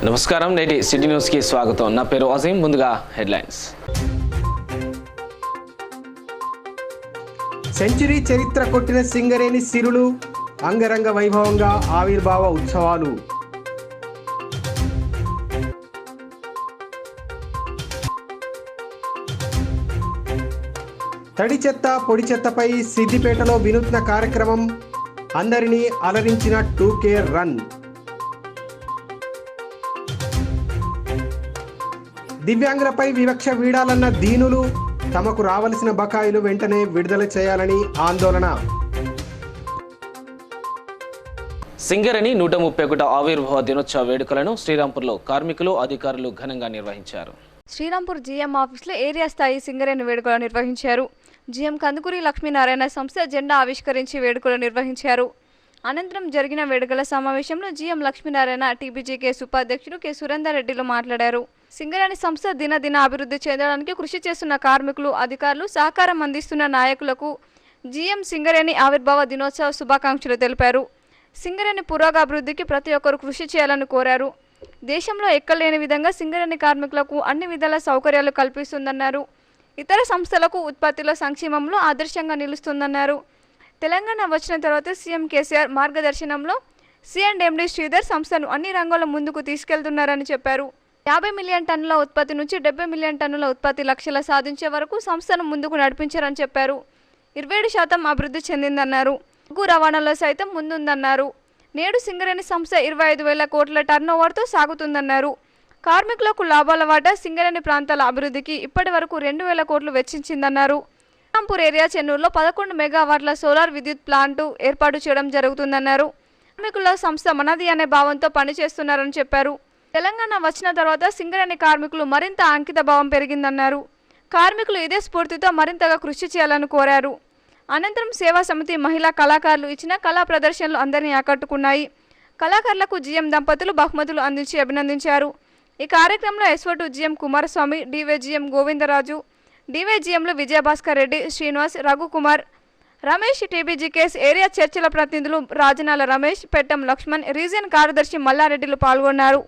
నమస్కారం, నేటి సిటీ న్యూస్కి స్వాగతం. నా పేరు అజీం. ముందుగా హెడ్లైన్స్. సెంచరీ చరిత్ర కొట్టిన సింగరేణి సిరులు, అంగరంగ వైభవంగా ఆవిర్భావ ఉత్సవాలు. తడి చెత్త పొడి చెత్తపై సిద్దిపేటలో వినూత్న కార్యక్రమం, అందరినీ అలరించిన 2K రన్. దివ్యాంగులపై వివక్ష వీడాలన్న దీనులు, తమకు రావలసిన బకాయిలు వెంటనే విడుదల చేయాలని ఆందోళన. సింగరేణి 131 ఆవిర్భావ దినోత్సవ వేడుకలను శ్రీరాంపూర్లో కార్మికులు, అధికారులు ఘనంగా నిర్వహించారు. శ్రీరాంపూర్ జీఎం ఆఫీసులో ఏరియా స్థాయి సింగరేణి వేడుకలు నిర్వహించారు. జీఎం కందుకూరి లక్ష్మీనారాయణ సంస్థ జెండా ఆవిష్కరించి వేడుకలు నిర్వహించారు. అనంతరం జరిగిన వేడుకల సమావేశంలో జీఎం లక్ష్మీనారాయణ, టీబీజీకేఎస్ ఉపాధ్యక్షుడు కె సురేందర్ రెడ్డిలు మాట్లాడారు. సింగరేణి సంస్థ దినదిన అభివృద్ధి చెందడానికి కృషి చేస్తున్న కార్మికులు, అధికారులు, సహకారం అందిస్తున్న నాయకులకు జీఎం సింగరేణి ఆవిర్భావ దినోత్సవ శుభాకాంక్షలు తెలిపారు. సింగరేణి పురోగభివృద్ధికి ప్రతి ఒక్కరూ కృషి చేయాలని కోరారు. దేశంలో ఎక్కలేని విధంగా సింగరేణి కార్మికులకు అన్ని విధాల సౌకర్యాలు కల్పిస్తుందన్నారు. ఇతర సంస్థలకు ఉత్పత్తిలో, సంక్షేమంలో ఆదర్శంగా నిలుస్తుందన్నారు. తెలంగాణ వచ్చిన తర్వాత సీఎం కేసీఆర్ మార్గదర్శనంలో C&MD శ్రీధర్ సంస్థను అన్ని రంగాల్లో ముందుకు తీసుకెళ్తున్నారని చెప్పారు. 50 మిలియన్ టన్నుల ఉత్పత్తి నుంచి 70 మిలియన్ టన్నుల ఉత్పత్తి లక్ష్యాలు సాధించే వరకు సంస్థను ముందుకు నడిపించారని చెప్పారు. 27% అభివృద్ధి చెందిందన్నారు. భూ రవాణాలో సైతం ముందుందన్నారు. నేడు సింగరేణి సంస్థ 25,000 కోట్ల టర్నోవర్తో సాగుతుందన్నారు. కార్మికులకు లాభాల వాటా సింగరేణి ప్రాంతాల అభివృద్ధికి ఇప్పటి వరకు 2,000 కోట్లు వెచ్చించిందన్నారు. శ్రీరాంపూర్ ఏరియా చెన్నూరులో 11 మెగావాట్ల సోలార్ విద్యుత్ ప్లాంటు ఏర్పాటు చేయడం జరుగుతుందన్నారు. కార్మికుల సంస్థ మనది అనే భావంతో పనిచేస్తున్నారని చెప్పారు. తెలంగాణ వచ్చిన తర్వాత సింగరేణి కార్మికులు మరింత అంకిత భావం పెరిగిందన్నారు. కార్మికులు ఇదే స్ఫూర్తితో మరింతగా కృషి చేయాలని కోరారు. అనంతరం సేవా సమితి మహిళా కళాకారులు ఇచ్చిన కళా ప్రదర్శనలు అందరినీ ఆకట్టుకున్నాయి. కళాకారులకు జీఎం దంపతులు బహుమతులు అందించి అభినందించారు. ఈ కార్యక్రమంలో SO to GM Kumaraswamy, DVGM Govindaraju, DVGMలు విజయభాస్కర్ రెడ్డి, శ్రీనివాస్, రఘుకుమార్, రమేష్, టీబీజీకేఎస్ ఏరియా చర్చల ప్రతినిధులు రాజనాల రమేష్, పెట్టం లక్ష్మణ్, రీజియన్ కార్యదర్శి మల్లారెడ్డిలు పాల్గొన్నారు.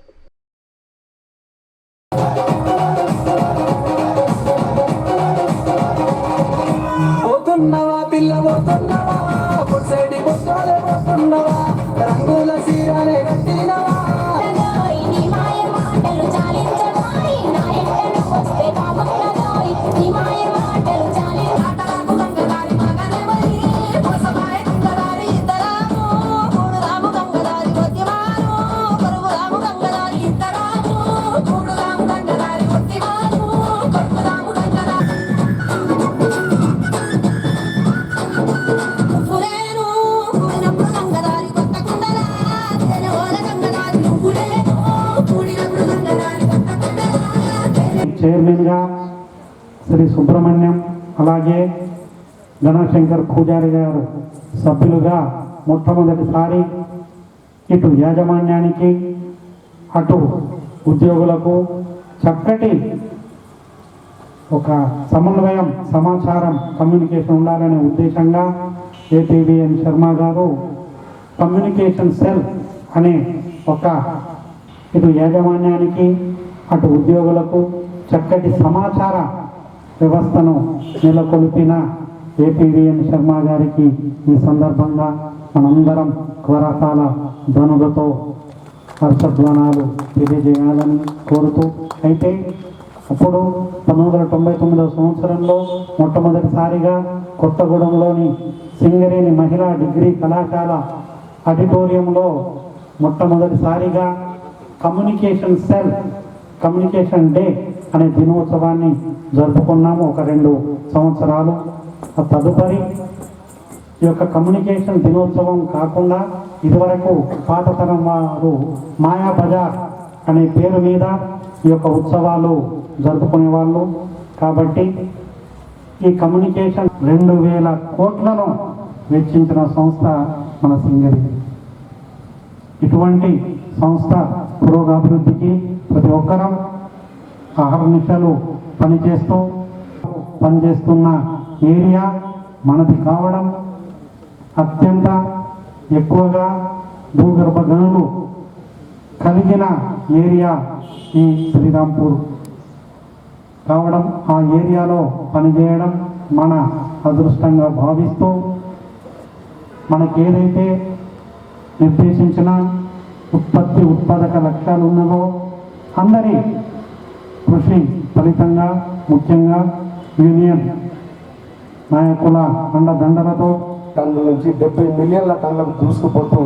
చైర్మన్గా శ్రీ సుబ్రహ్మణ్యం, అలాగే ఘనశంకర్ పూజారి గారు సభ్యులుగా మొట్టమొదటిసారి ఇటు యాజమాన్యానికి అటు ఉద్యోగులకు చక్కటి ఒక సమన్వయం, సమాచారం, కమ్యూనికేషన్ ఉండాలనే ఉద్దేశంగా APVN శర్మ గారు కమ్యూనికేషన్ సెల్ అనే ఒక ఇటు యాజమాన్యానికి అటు ఉద్యోగులకు చక్కటి సమాచార వ్యవస్థను నెలకొల్పిన APVN శర్మ గారికి ఈ సందర్భంగా మనందరం కరతాళ ధ్వనులతో హర్షధ్వానాలు తెలియజేయాలని కోరుతూ, అయితే అప్పుడు 1999 సంవత్సరంలో మొట్టమొదటిసారిగా కొత్తగూడెంలోని సింగరేణి మహిళా డిగ్రీ కళాశాల ఆడిటోరియంలో మొట్టమొదటిసారిగా కమ్యూనికేషన్ సెల్, కమ్యూనికేషన్ డే అనే దినోత్సవాన్ని జరుపుకున్నాము ఒక 2 సంవత్సరాలు. తదుపరి ఈ యొక్క కమ్యూనికేషన్ దినోత్సవం కాకుండా ఇదివరకు పాత తరం వారు మాయా బజార్ అనే పేరు మీద ఈ యొక్క ఉత్సవాలు జరుపుకునేవాళ్ళు. కాబట్టి ఈ కమ్యూనికేషన్ 2,000 కోట్లను వెచ్చించిన సంస్థ మన సింగరేణి. ఇటువంటి సంస్థ పురోగభివృద్ధికి ప్రతి ఒక్కరం అహర్నిశలు పనిచేస్తున్న ఏరియా మనది కావడం, అత్యంత ఎక్కువగా భూగర్భ గనులు కలిగిన ఏరియా ఈ శ్రీరాంపూర్ కావడం, ఆ ఏరియాలో పనిచేయడం మన అదృష్టంగా భావిస్తూ మనకేదైతే నిర్దేశించిన ఉత్పాదక లక్ష్యాలు ఉన్నదో అందరి కృషి ఫలితంగా ముఖ్యంగా యూనియన్ నాయకుల అండదండలతో టన్నుల నుంచి 70 మిలియన్ల టన్నులకు దూసుకుపోతూ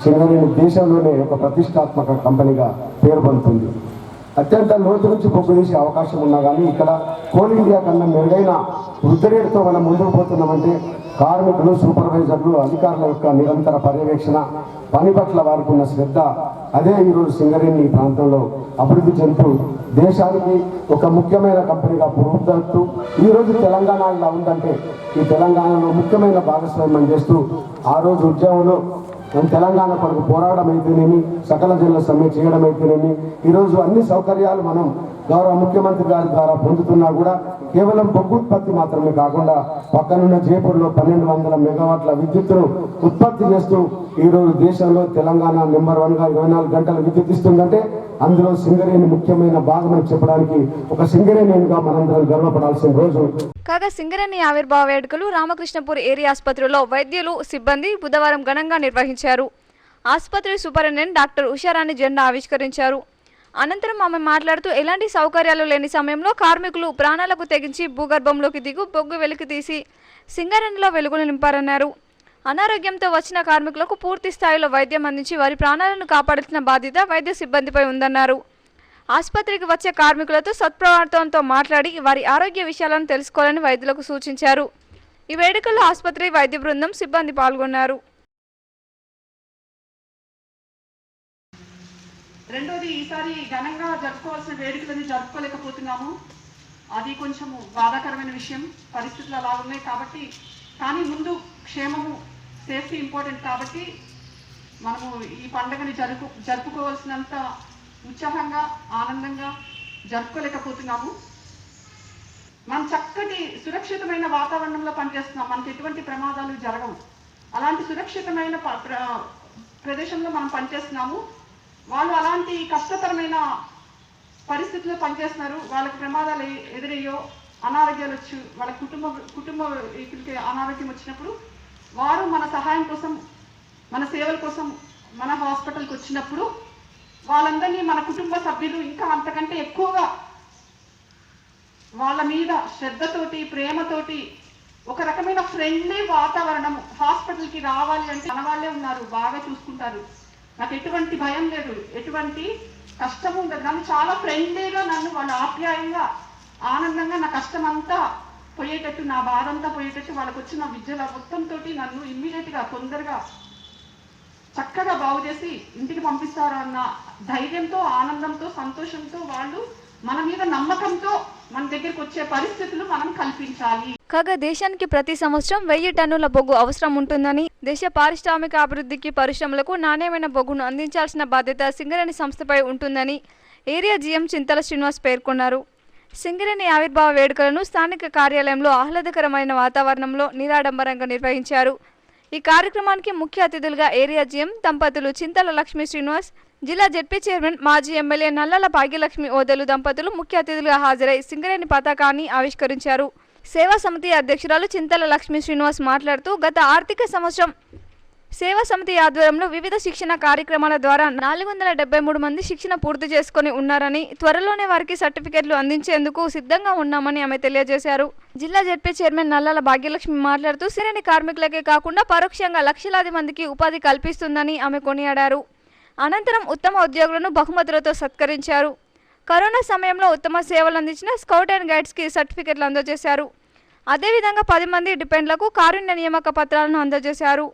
సింగరేణి దేశంలోనే ఒక ప్రతిష్టాత్మక కంపెనీగా పేరు పొందుతుంది. అత్యంత లోతు నుంచి బొగ్గు తీసే అవకాశం ఉన్నా కానీ ఇక్కడ కోల్ ఇండియా కన్నా మెరుగైన వృద్ధి రేటుతో మనం ముందుకు పోతున్నామంటే కార్మికులు, సూపర్వైజర్లు, అధికారుల యొక్క నిరంతర పర్యవేక్షణ, పని పట్ల వారికి ఉన్న శ్రద్ధ, అదే ఈరోజు సింగరేణి ప్రాంతంలో అభివృద్ధి చెందుతూ దేశానికి ఒక ముఖ్యమైన కంపెనీగా పురోగమిస్తూ ఈరోజు తెలంగాణ ఇలా ఉందంటే ఈ తెలంగాణలో ముఖ్యమైన భాగస్వామ్యం చేస్తూ ఆ రోజు ఉద్యమంలో తెలంగాణ కొరకు పోరాటం అయితేనేమి, సకల జిల్లా సమ్మె చేయడం అయితేనేమి, ఈరోజు అన్ని సౌకర్యాలు మనం గౌరవ ముఖ్యమంత్రి గారి ద్వారా పొందుతున్నా కూడా కేవలం బొగ్గు ఉత్పత్తి మాత్రమే కాకుండా పక్కనున్న జైపూర్లో 1200 మెగావాట్ల విద్యుత్తును ఉత్పత్తి చేస్తూ ఈరోజు దేశంలో తెలంగాణ నెంబర్ 1గా 24 గంటలు విద్యుత్ ఇస్తుందంటే అందులో సింగరేణి ముఖ్యమైన భాగం అని చెప్పడానికి ఒక సింగరేణిగా మనందరం గర్వపడాల్సిన రోజు. కాగా సింగరేణి ఆవిర్భావ వేడుకలు రామకృష్ణపూర్ ఏరియా ఆసుపత్రిలో వైద్యులు, సిబ్బంది బుధవారం ఘనంగా నిర్వహించారు. ఆసుపత్రి సూపరింటెండెంట్ డాక్టర్ ఉషారాణి జెండా ఆవిష్కరించారు. అనంతరం ఆమె మాట్లాడుతూ ఎలాంటి సౌకర్యాలు లేని సమయంలో కార్మికులు ప్రాణాలకు తెగించి భూగర్భంలోకి దిగు బొగ్గు వెలికి తీసి సింగరేణిలో వెలుగులు నింపారన్నారు. అనారోగ్యంతో వచ్చిన కార్మికులకు పూర్తి స్థాయిలో వైద్యం అందించి వారి ప్రాణాలను కాపాడాల్సిన బాధ్యత వైద్య సిబ్బందిపై ఉందన్నారు. ఆసుపత్రికి వచ్చే కార్మికులతో సత్ప్రవర్తనతో మాట్లాడి వారి ఆరోగ్య విషయాలను తెలుసుకోవాలని వైద్యులకు సూచించారు. ఈ వేడుకల్లో ఆసుపత్రి వైద్య బృందం, సిబ్బంది పాల్గొన్నారు. రెండోది, ఈసారి ఘనంగా జరుపుకోవాల్సిన వేడుకలని జరుపుకోలేకపోతున్నాము. అది కొంచెం బాధాకరమైన విషయం. పరిస్థితులు అలా ఉన్నాయి కాబట్టి, కానీ ముందు క్షేమము, సేఫ్టీ ఇంపార్టెంట్ కాబట్టి మనము ఈ పండుగని జరుపుకోవాల్సినంత ఉత్సాహంగా, ఆనందంగా జరుపుకోలేకపోతున్నాము. మనం చక్కటి సురక్షితమైన వాతావరణంలో పనిచేస్తున్నాం, మనకి ఎటువంటి ప్రమాదాలు జరగవు. అలాంటి సురక్షితమైన ప్రదేశంలో మనం పనిచేస్తున్నాము. వాళ్ళు అలాంటి కష్టతరమైన పరిస్థితుల్లో పనిచేస్తున్నారు. వాళ్ళకి ప్రమాదాలు ఎదురయ్యో, అనారోగ్యాలు వచ్చి వాళ్ళ కుటుంబీకులకి అనారోగ్యం వచ్చినప్పుడు వారు మన సహాయం కోసం, మన సేవల కోసం మన హాస్పిటల్కి వచ్చినప్పుడు వాళ్ళందరినీ మన కుటుంబ సభ్యులు ఇంకా అంతకంటే ఎక్కువగా వాళ్ళ మీద శ్రద్ధతోటి, ప్రేమతోటి, ఒక రకమైన ఫ్రెండ్లీ వాతావరణం. హాస్పిటల్కి రావాలి అంటే మన వాళ్ళే ఉన్నారు, బాగా చూసుకుంటారు, నాకు ఎటువంటి భయం లేదు, ఎటువంటి కష్టము ఉండదు. నన్ను చాలా ఫ్రెండ్లీగా, నన్ను వాళ్ళు ఆప్యాయంగా, ఆనందంగా నా కష్టం అంతా పోయేటట్టు, నా బాధ అంతా పోయేటట్టు, వాళ్ళకి వచ్చిన విద్యల మొత్తంతో నన్ను ఇమ్మీడియట్గా తొందరగా చక్కగా బాగు చేసి ఇంటికి పంపిస్తారు అన్న ధైర్యంతో, ఆనందంతో, సంతోషంతో, వాళ్ళు మన మీద నమ్మకంతో మన దగ్గరికి వచ్చే పరిస్థితులు మనం కల్పించాలి. కాగా దేశానికి ప్రతి సంవత్సరం 1000 టన్నుల బొగ్గు అవసరం ఉంటుందని, దేశ పారిశ్రామిక అభివృద్ధికి, పరిశ్రమలకు నాణ్యమైన బొగ్గును అందించాల్సిన బాధ్యత సింగరేణి సంస్థపై ఉంటుందని ఏరియా జీఎం చింతల శ్రీనివాస్ పేర్కొన్నారు. సింగరేణి ఆవిర్భావ వేడుకలను స్థానిక కార్యాలయంలో ఆహ్లాదకరమైన వాతావరణంలో నిరాడంబరంగా నిర్వహించారు. ఈ కార్యక్రమానికి ముఖ్య అతిథులుగా ఏరియా జీఎం దంపతులు చింతల లక్ష్మీ శ్రీనివాస్, జిల్లా జెడ్పీ చైర్మన్, మాజీ ఎమ్మెల్యే నల్లల భాగ్యలక్ష్మి ఓదెలు దంపతులు ముఖ్య అతిథులుగా హాజరై సింగరేణి పతాకాన్ని ఆవిష్కరించారు. సేవా సమితి అధ్యక్షురాలు చింతల లక్ష్మీ శ్రీనివాస్ మాట్లాడుతూ, గత ఆర్థిక సంవత్సరం సేవా సమితి ఆధ్వర్యంలో వివిధ శిక్షణ కార్యక్రమాల ద్వారా 473 మంది శిక్షణ పూర్తి చేసుకుని ఉన్నారని, త్వరలోనే వారికి సర్టిఫికెట్లు అందించేందుకు సిద్ధంగా ఉన్నామని ఆమె తెలియజేశారు. జిల్లా జెడ్పీ చైర్మన్ నల్లల భాగ్యలక్ష్మి మాట్లాడుతూ, సింగరేణి కార్మికులకే కాకుండా పరోక్షంగా లక్షలాది మందికి ఉపాధి కల్పిస్తుందని ఆమె కొనియాడారు. అనంతరం ఉత్తమ ఉద్యోగులను బహుమతులతో సత్కరించారు. కరోనా సమయంలో ఉత్తమ సేవలు అందించిన స్కౌట్ అండ్ గైడ్స్కి సర్టిఫికెట్లు అందజేశారు. అదేవిధంగా 10 మంది డిపెండ్లకు కారుణ్య నియామక పత్రాలను అందజేశారు.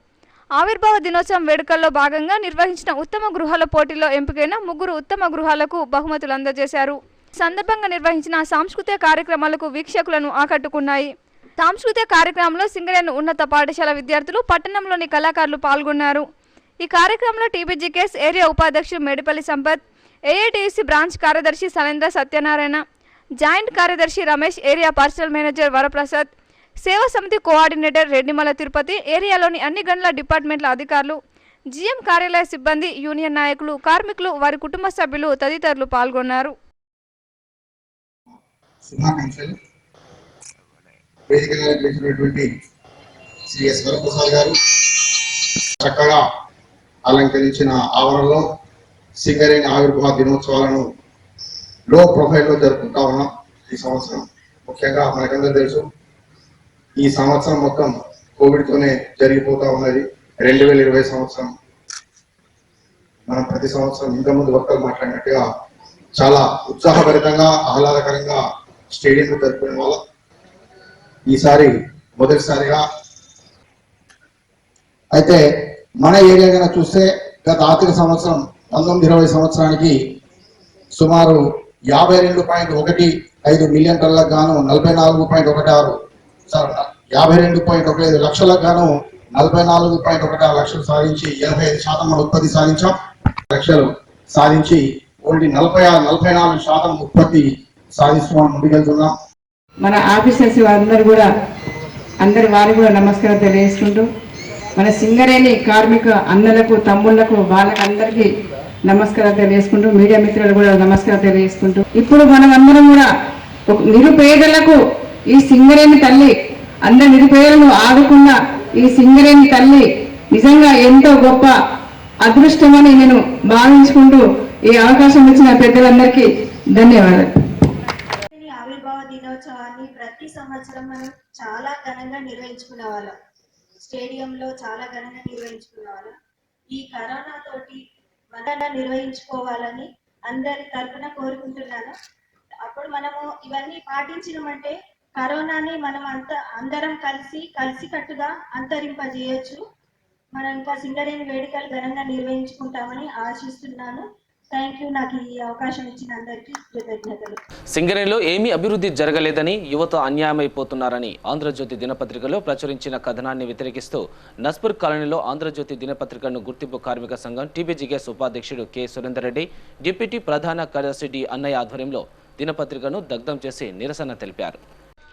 ఆవిర్భావ దినోత్సవం వేడుకల్లో భాగంగా నిర్వహించిన ఉత్తమ గృహాల పోటీలో ఎంపికైన 3 ఉత్తమ గృహాలకు బహుమతులు అందజేశారు. సందర్భంగా నిర్వహించిన సాంస్కృతిక కార్యక్రమాలకు వీక్షకులను ఆకట్టుకున్నాయి. సాంస్కృతిక కార్యక్రమంలో సింగరేణి ఉన్నత పాఠశాల విద్యార్థులు, పట్టణంలోని కళాకారులు పాల్గొన్నారు. ఈ కార్యక్రమంలో టీబీజీకేఎస్ ఏరియా ఉపాధ్యక్షుడు మేడిపల్లి సంపత్, ఏఐటీయూసీ బ్రాంచ్ కార్యదర్శి సలేంద్ర సత్యనారాయణ, జాయింట్ కార్యదర్శి Ramesh, area personal manager Varaprasad, సేవా సమితి కోఆర్డినేటర్ రెడ్డిమల తిరుపతి, ఏరియాలోని అన్ని గనుల డిపార్ట్మెంట్ల అధికారులు, జీఎం కార్యాలయ సిబ్బంది, యూనియన్ నాయకులు, కార్మికులు, వారి కుటుంబ సభ్యులు తదితరులు పాల్గొన్నారు. చక్కగా అలంకరించిన ఆవరణలో సింగరేణి ఆవిర్భావ దినోత్సవాలను లో ప్రొఫైల్లో జరుపుకుంటా ఉన్నాం. ఈ సంవత్సరం ముఖ్యంగా మనకందరూ తెలుసు, ఈ సంవత్సరం మొత్తం కోవిడ్తోనే జరిగిపోతా ఉన్నది. 2020 సంవత్సరం మనం ప్రతి సంవత్సరం ఇంకా ముందు వక్తలు మాట్లాడినట్టుగా చాలా ఉత్సాహభరితంగా, ఆహ్లాదకరంగా స్టేడియంలో జరుపుకునే వాళ్ళ ఈసారి మొదటిసారిగా. అయితే మన ఏరియా కన్నా చూస్తే గత ఆర్థిక సంవత్సరం 19-20 సంవత్సరానికి సుమారు 52.15 మిలియన్ టన్నులకు గాను 52.15 లక్షలకు గాను 44.16 లక్షలు సాధించి 85% మన ఉత్పత్తి సాధించాం. లక్షలు సాధించి ఓన్లీ 44% ఉత్పత్తి సాధిస్తున్నాం, ముందుకెళ్తున్నాం. మన ఆఫీసర్స్ అందరు కూడా వారికి కూడా నమస్కారం తెలియజేసుకుంటూ, మన సింగరేణి కార్మిక అన్నలకు, తమ్ముళ్లకు, వాళ్ళకందరికీ నమస్కారం తెలియజేసుకుంటూ, మీడియా మిత్రులు కూడా నమస్కారం తెలియజేసుకుంటూ, ఇప్పుడు మనం అందరం కూడా నిరుపేదలకు ఈ సింగరేణి తల్లి, అందరి నిరుపేదలను ఆదుకున్న ఈ సింగరేణి తల్లి నిజంగా ఎంతో గొప్ప అదృష్టమని నేను భావించుకుంటూ ఈ అవకాశం ఇచ్చిన పెద్దలందరికీ ధన్యవాదాలు. ఆవిర్భావ దినోత్సవాన్ని ప్రతి సంవత్సరం మనం చాలా ఘనంగా నిర్వహించుకునే వాళ్ళం. స్టేడియంలో చాలా ఘనంగా నిర్వహించుకునే వాళ్ళం. ఈ కరోనా తోటి మనం నిర్వహించుకోవాలని అందరి తరఫున కోరుకుంటున్నాను. అప్పుడు మనము ఇవన్నీ పాటించినమంటే కరోనాని మనం అందరం కలిసికట్టుగా అంతరింపజేయచ్చు. మనం ఇంకా సింగరేణి వేడుకలు ఘనంగా నిర్వహించుకుంటామని ఆశిస్తున్నాను. Thank you. నాకు ఈ అవకాశం ఇచ్చిన అందరికీ కృతజ్ఞతలు. సింగరేణిలో ఏమీ అభివృద్ధి జరగలేదని, యువత అన్యాయమైపోతున్నారని ఆంధ్రజ్యోతి దినపత్రికలో ప్రచురించిన కథనాన్ని వ్యతిరేకిస్తూ నస్పూర్ కాలనీలో ఆంధ్రజ్యోతి దినపత్రికను గుర్తింపు కార్మిక సంఘం టీబీజీకేఎస్ ఉపాధ్యక్షుడు కె సురేందర్ రెడ్డి, డిప్యూటీ ప్రధాన కార్యదర్శి డి అన్నయ్య ఆధ్వర్యంలో దినపత్రికను దగ్ధం చేసి నిరసన తెలిపారు.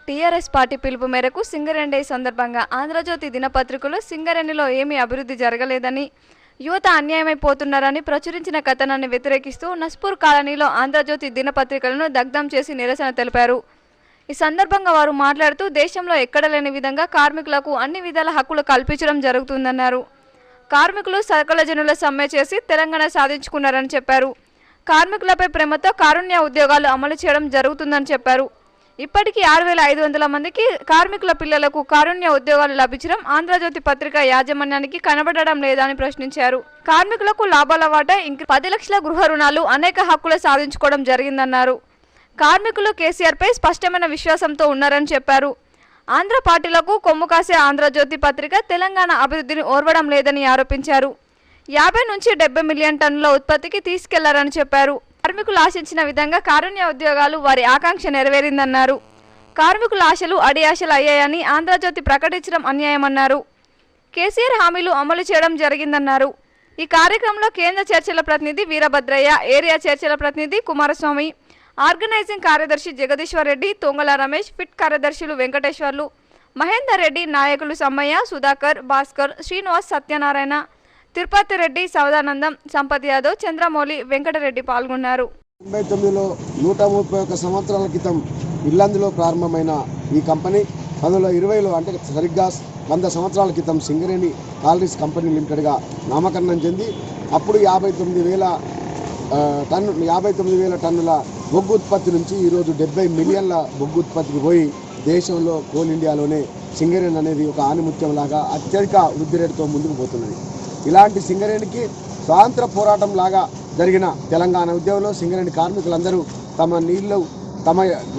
టీఆర్ఎస్ పార్టీ పిలుపు మేరకు సింగరేణి డే సందర్భంగా ఆంధ్రజ్యోతి దినపత్రికలో సింగరేణిలో ఏమీ అభివృద్ధి జరగలేదని, యువత అన్యాయమైపోతున్నారని ప్రచురించిన కథనాన్ని వ్యతిరేకిస్తూ నస్పూర్ కాలనీలో ఆంధ్రజ్యోతి దినపత్రికలను దగ్ధం చేసి నిరసన తెలిపారు. ఈ సందర్భంగా వారు మాట్లాడుతూ దేశంలో ఎక్కడ లేని విధంగా కార్మికులకు అన్ని విధాల హక్కులు కల్పించడం జరుగుతుందన్నారు. కార్మికులు సకల జనుల సమ్మె చేసి తెలంగాణ సాధించుకున్నారని చెప్పారు. కార్మికులపై ప్రేమతో కారుణ్య ఉద్యోగాలు అమలు చేయడం జరుగుతుందని చెప్పారు. ఇప్పటికీ 6,500 మందికి కార్మికుల పిల్లలకు కారుణ్య ఉద్యోగాలు లభించడం ఆంధ్రజ్యోతి పత్రిక యాజమాన్యానికి కనబడడం లేదని ప్రశ్నించారు. కార్మికులకు లాభాల వాటా 10 లక్షల గృహ రుణాలు, అనేక హక్కులు సాధించుకోవడం జరిగిందన్నారు. కార్మికులు కేసీఆర్పై స్పష్టమైన విశ్వాసంతో ఉన్నారని చెప్పారు. ఆంధ్ర పార్టీలకు కొమ్ము కాసే ఆంధ్రజ్యోతి పత్రిక తెలంగాణ అభివృద్ధిని ఓర్వడం లేదని ఆరోపించారు. 50 నుంచి 70 మిలియన్ టన్నుల ఉత్పత్తికి తీసుకెళ్లారని చెప్పారు. కార్మికులు ఆశించిన విధంగా కారుణ్య ఉద్యోగాలు వారి ఆకాంక్ష నెరవేరిందన్నారు. కార్మికుల ఆశలు అడి ఆశలు అయ్యాయని ఆంధ్రజ్యోతి ప్రకటించడం అన్యాయమన్నారు. కేసీఆర్ హామీలు అమలు చేయడం జరిగిందన్నారు. ఈ కార్యక్రమంలో కేంద్ర చర్చల ప్రతినిధి వీరభద్రయ్య, ఏరియా చర్చల ప్రతినిధి కుమారస్వామి, ఆర్గనైజింగ్ కార్యదర్శి జగదీశ్వర్ రెడ్డి, తొంగల రమేష్, ఫిట్ కార్యదర్శులు వెంకటేశ్వర్లు, మహేందర్ రెడ్డి, నాయకులు సమ్మయ్య, సుధాకర్, భాస్కర్, శ్రీనివాస్, సత్యనారాయణ, తిరుపతి రెడ్డి, సౌదానందం, సంపత్ యాదవ్, చంద్రమౌళి, వెంకటరెడ్డి పాల్గొన్నారు. 1999లో 131 సంవత్సరాల క్రితం ఇల్లందులో ప్రారంభమైన ఈ కంపెనీ 1920లో అంటే సరిగ్గా 100 సంవత్సరాల క్రితం సింగరేణి కాలరీస్ కంపెనీ లిమిటెడ్గా నామకరణం చెంది అప్పుడు 59,000 టన్నుల బొగ్గు ఉత్పత్తి నుంచి ఈరోజు 70 మిలియన్ల బొగ్గు ఉత్పత్తికి పోయి దేశంలో కోల్ ఇండియాలోనే సింగరేణి అనేది ఒక ఆణిముత్యం లాగా అత్యధిక వృద్ధి రేటుతో ముందుకు పోతున్నది. ఇలాంటి సింగరేణికి స్వాతంత్ర పోరాటం లాగా జరిగిన తెలంగాణ ఉద్యమంలో సింగరేణి కార్మికులందరూ తమ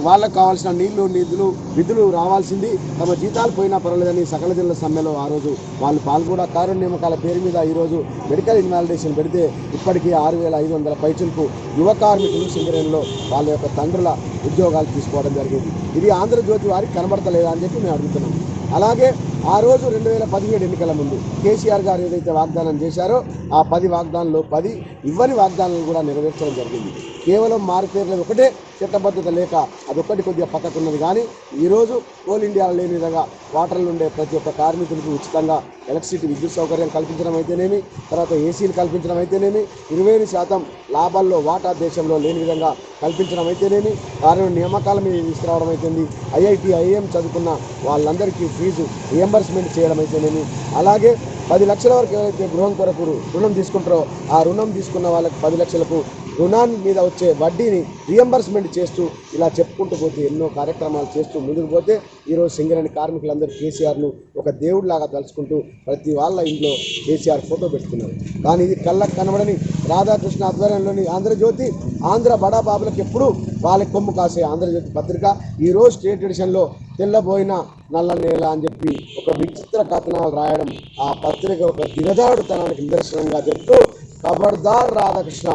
వాళ్ళకు కావాల్సిన నిధులు రావాల్సింది, తమ జీతాలు పోయినా పర్వాలేదని సకల జిల్లా సమ్మెలో ఆ రోజు వాళ్ళు పాల్గొన్న కారుణ్య నియామకాల పేరు మీద ఈరోజు మెడికల్ ఇన్వాలిడేషన్ పెడితే ఇప్పటికీ 6,500 పైచులకు యువ కార్మికులు సింగరేణిలో వాళ్ళ యొక్క తండ్రుల ఉద్యోగాలు తీసుకోవడం జరిగింది. ఇది ఆంధ్రజ్యోతి వారికి కనబడతలేదా అని చెప్పి మేము అడుగుతున్నాం. అలాగే ఆ రోజు 2017 ఎన్నికల ముందు కేసీఆర్ గారు ఏదైతే వాగ్దానం చేశారో ఆ 10 వాగ్దానాల్లో 10 ఇవ్వని వాగ్దానాలు కూడా నెరవేర్చడం జరిగింది. కేవలం మారుపేర్లు ఒకటే చట్టబద్ధత లేక అదొక్కటి కొద్దిగా పక్కకున్నది. కానీ ఈరోజు కోల్ ఇండియాలో లేని విధంగా వాటర్లు ఉండే ప్రతి ఒక్క కార్మికులకు ఉచితంగా ఎలక్ట్రిసిటీ విద్యుత్ సౌకర్యం కల్పించడం అయితేనేమి, తర్వాత ఏసీలు కల్పించడం అయితేనేమి, 25% లాభాల్లో వాటా దేశంలో లేని విధంగా కల్పించడం అయితేనేమి, వారిని నియామకాల మీద తీసుకురావడం అయితేంది, ఐఐటి ఐఎం చదువుకున్న వాళ్ళందరికీ ఫీజు రియంబర్స్మెంట్ చేయడం అయితేనేమి, అలాగే 10 లక్షల వరకు ఎవరైతే గృహం కొరకు రుణం తీసుకుంటారో ఆ రుణం తీసుకున్న వాళ్ళకి 10 లక్షలకు రుణాన్ని మీద వచ్చే వడ్డీని రియంబర్స్మెంట్ చేస్తూ ఇలా చెప్పుకుంటూ పోతే ఎన్నో కార్యక్రమాలు చేస్తూ ముందుకు పోతే ఈరోజు సింగరేణి కార్మికులందరూ కేసీఆర్ను ఒక దేవుడిలాగా తలుచుకుంటూ ప్రతి వాళ్ళ ఇంట్లో కేసీఆర్ ఫోటో పెట్టుకున్నారు. కానీ ఇది కళ్ళకు కనబడని రాధాకృష్ణ ఆధ్వర్యంలోని ఆంధ్రజ్యోతి ఆంధ్ర బడాబాబులకు ఎప్పుడూ వాళ్ళకి కొమ్ము కాసే ఆంధ్రజ్యోతి పత్రిక ఈరోజు స్టేట్ ఎడిషన్లో తెల్లబోయిన నల్ల నేల అని చెప్పి ఒక విచిత్ర కథనాలు రాయడం ఆ పత్రిక ఒక దిగజారుడుతనానికి నిదర్శనంగా చెప్తూ ఖబర్దార్ రాధాకృష్ణ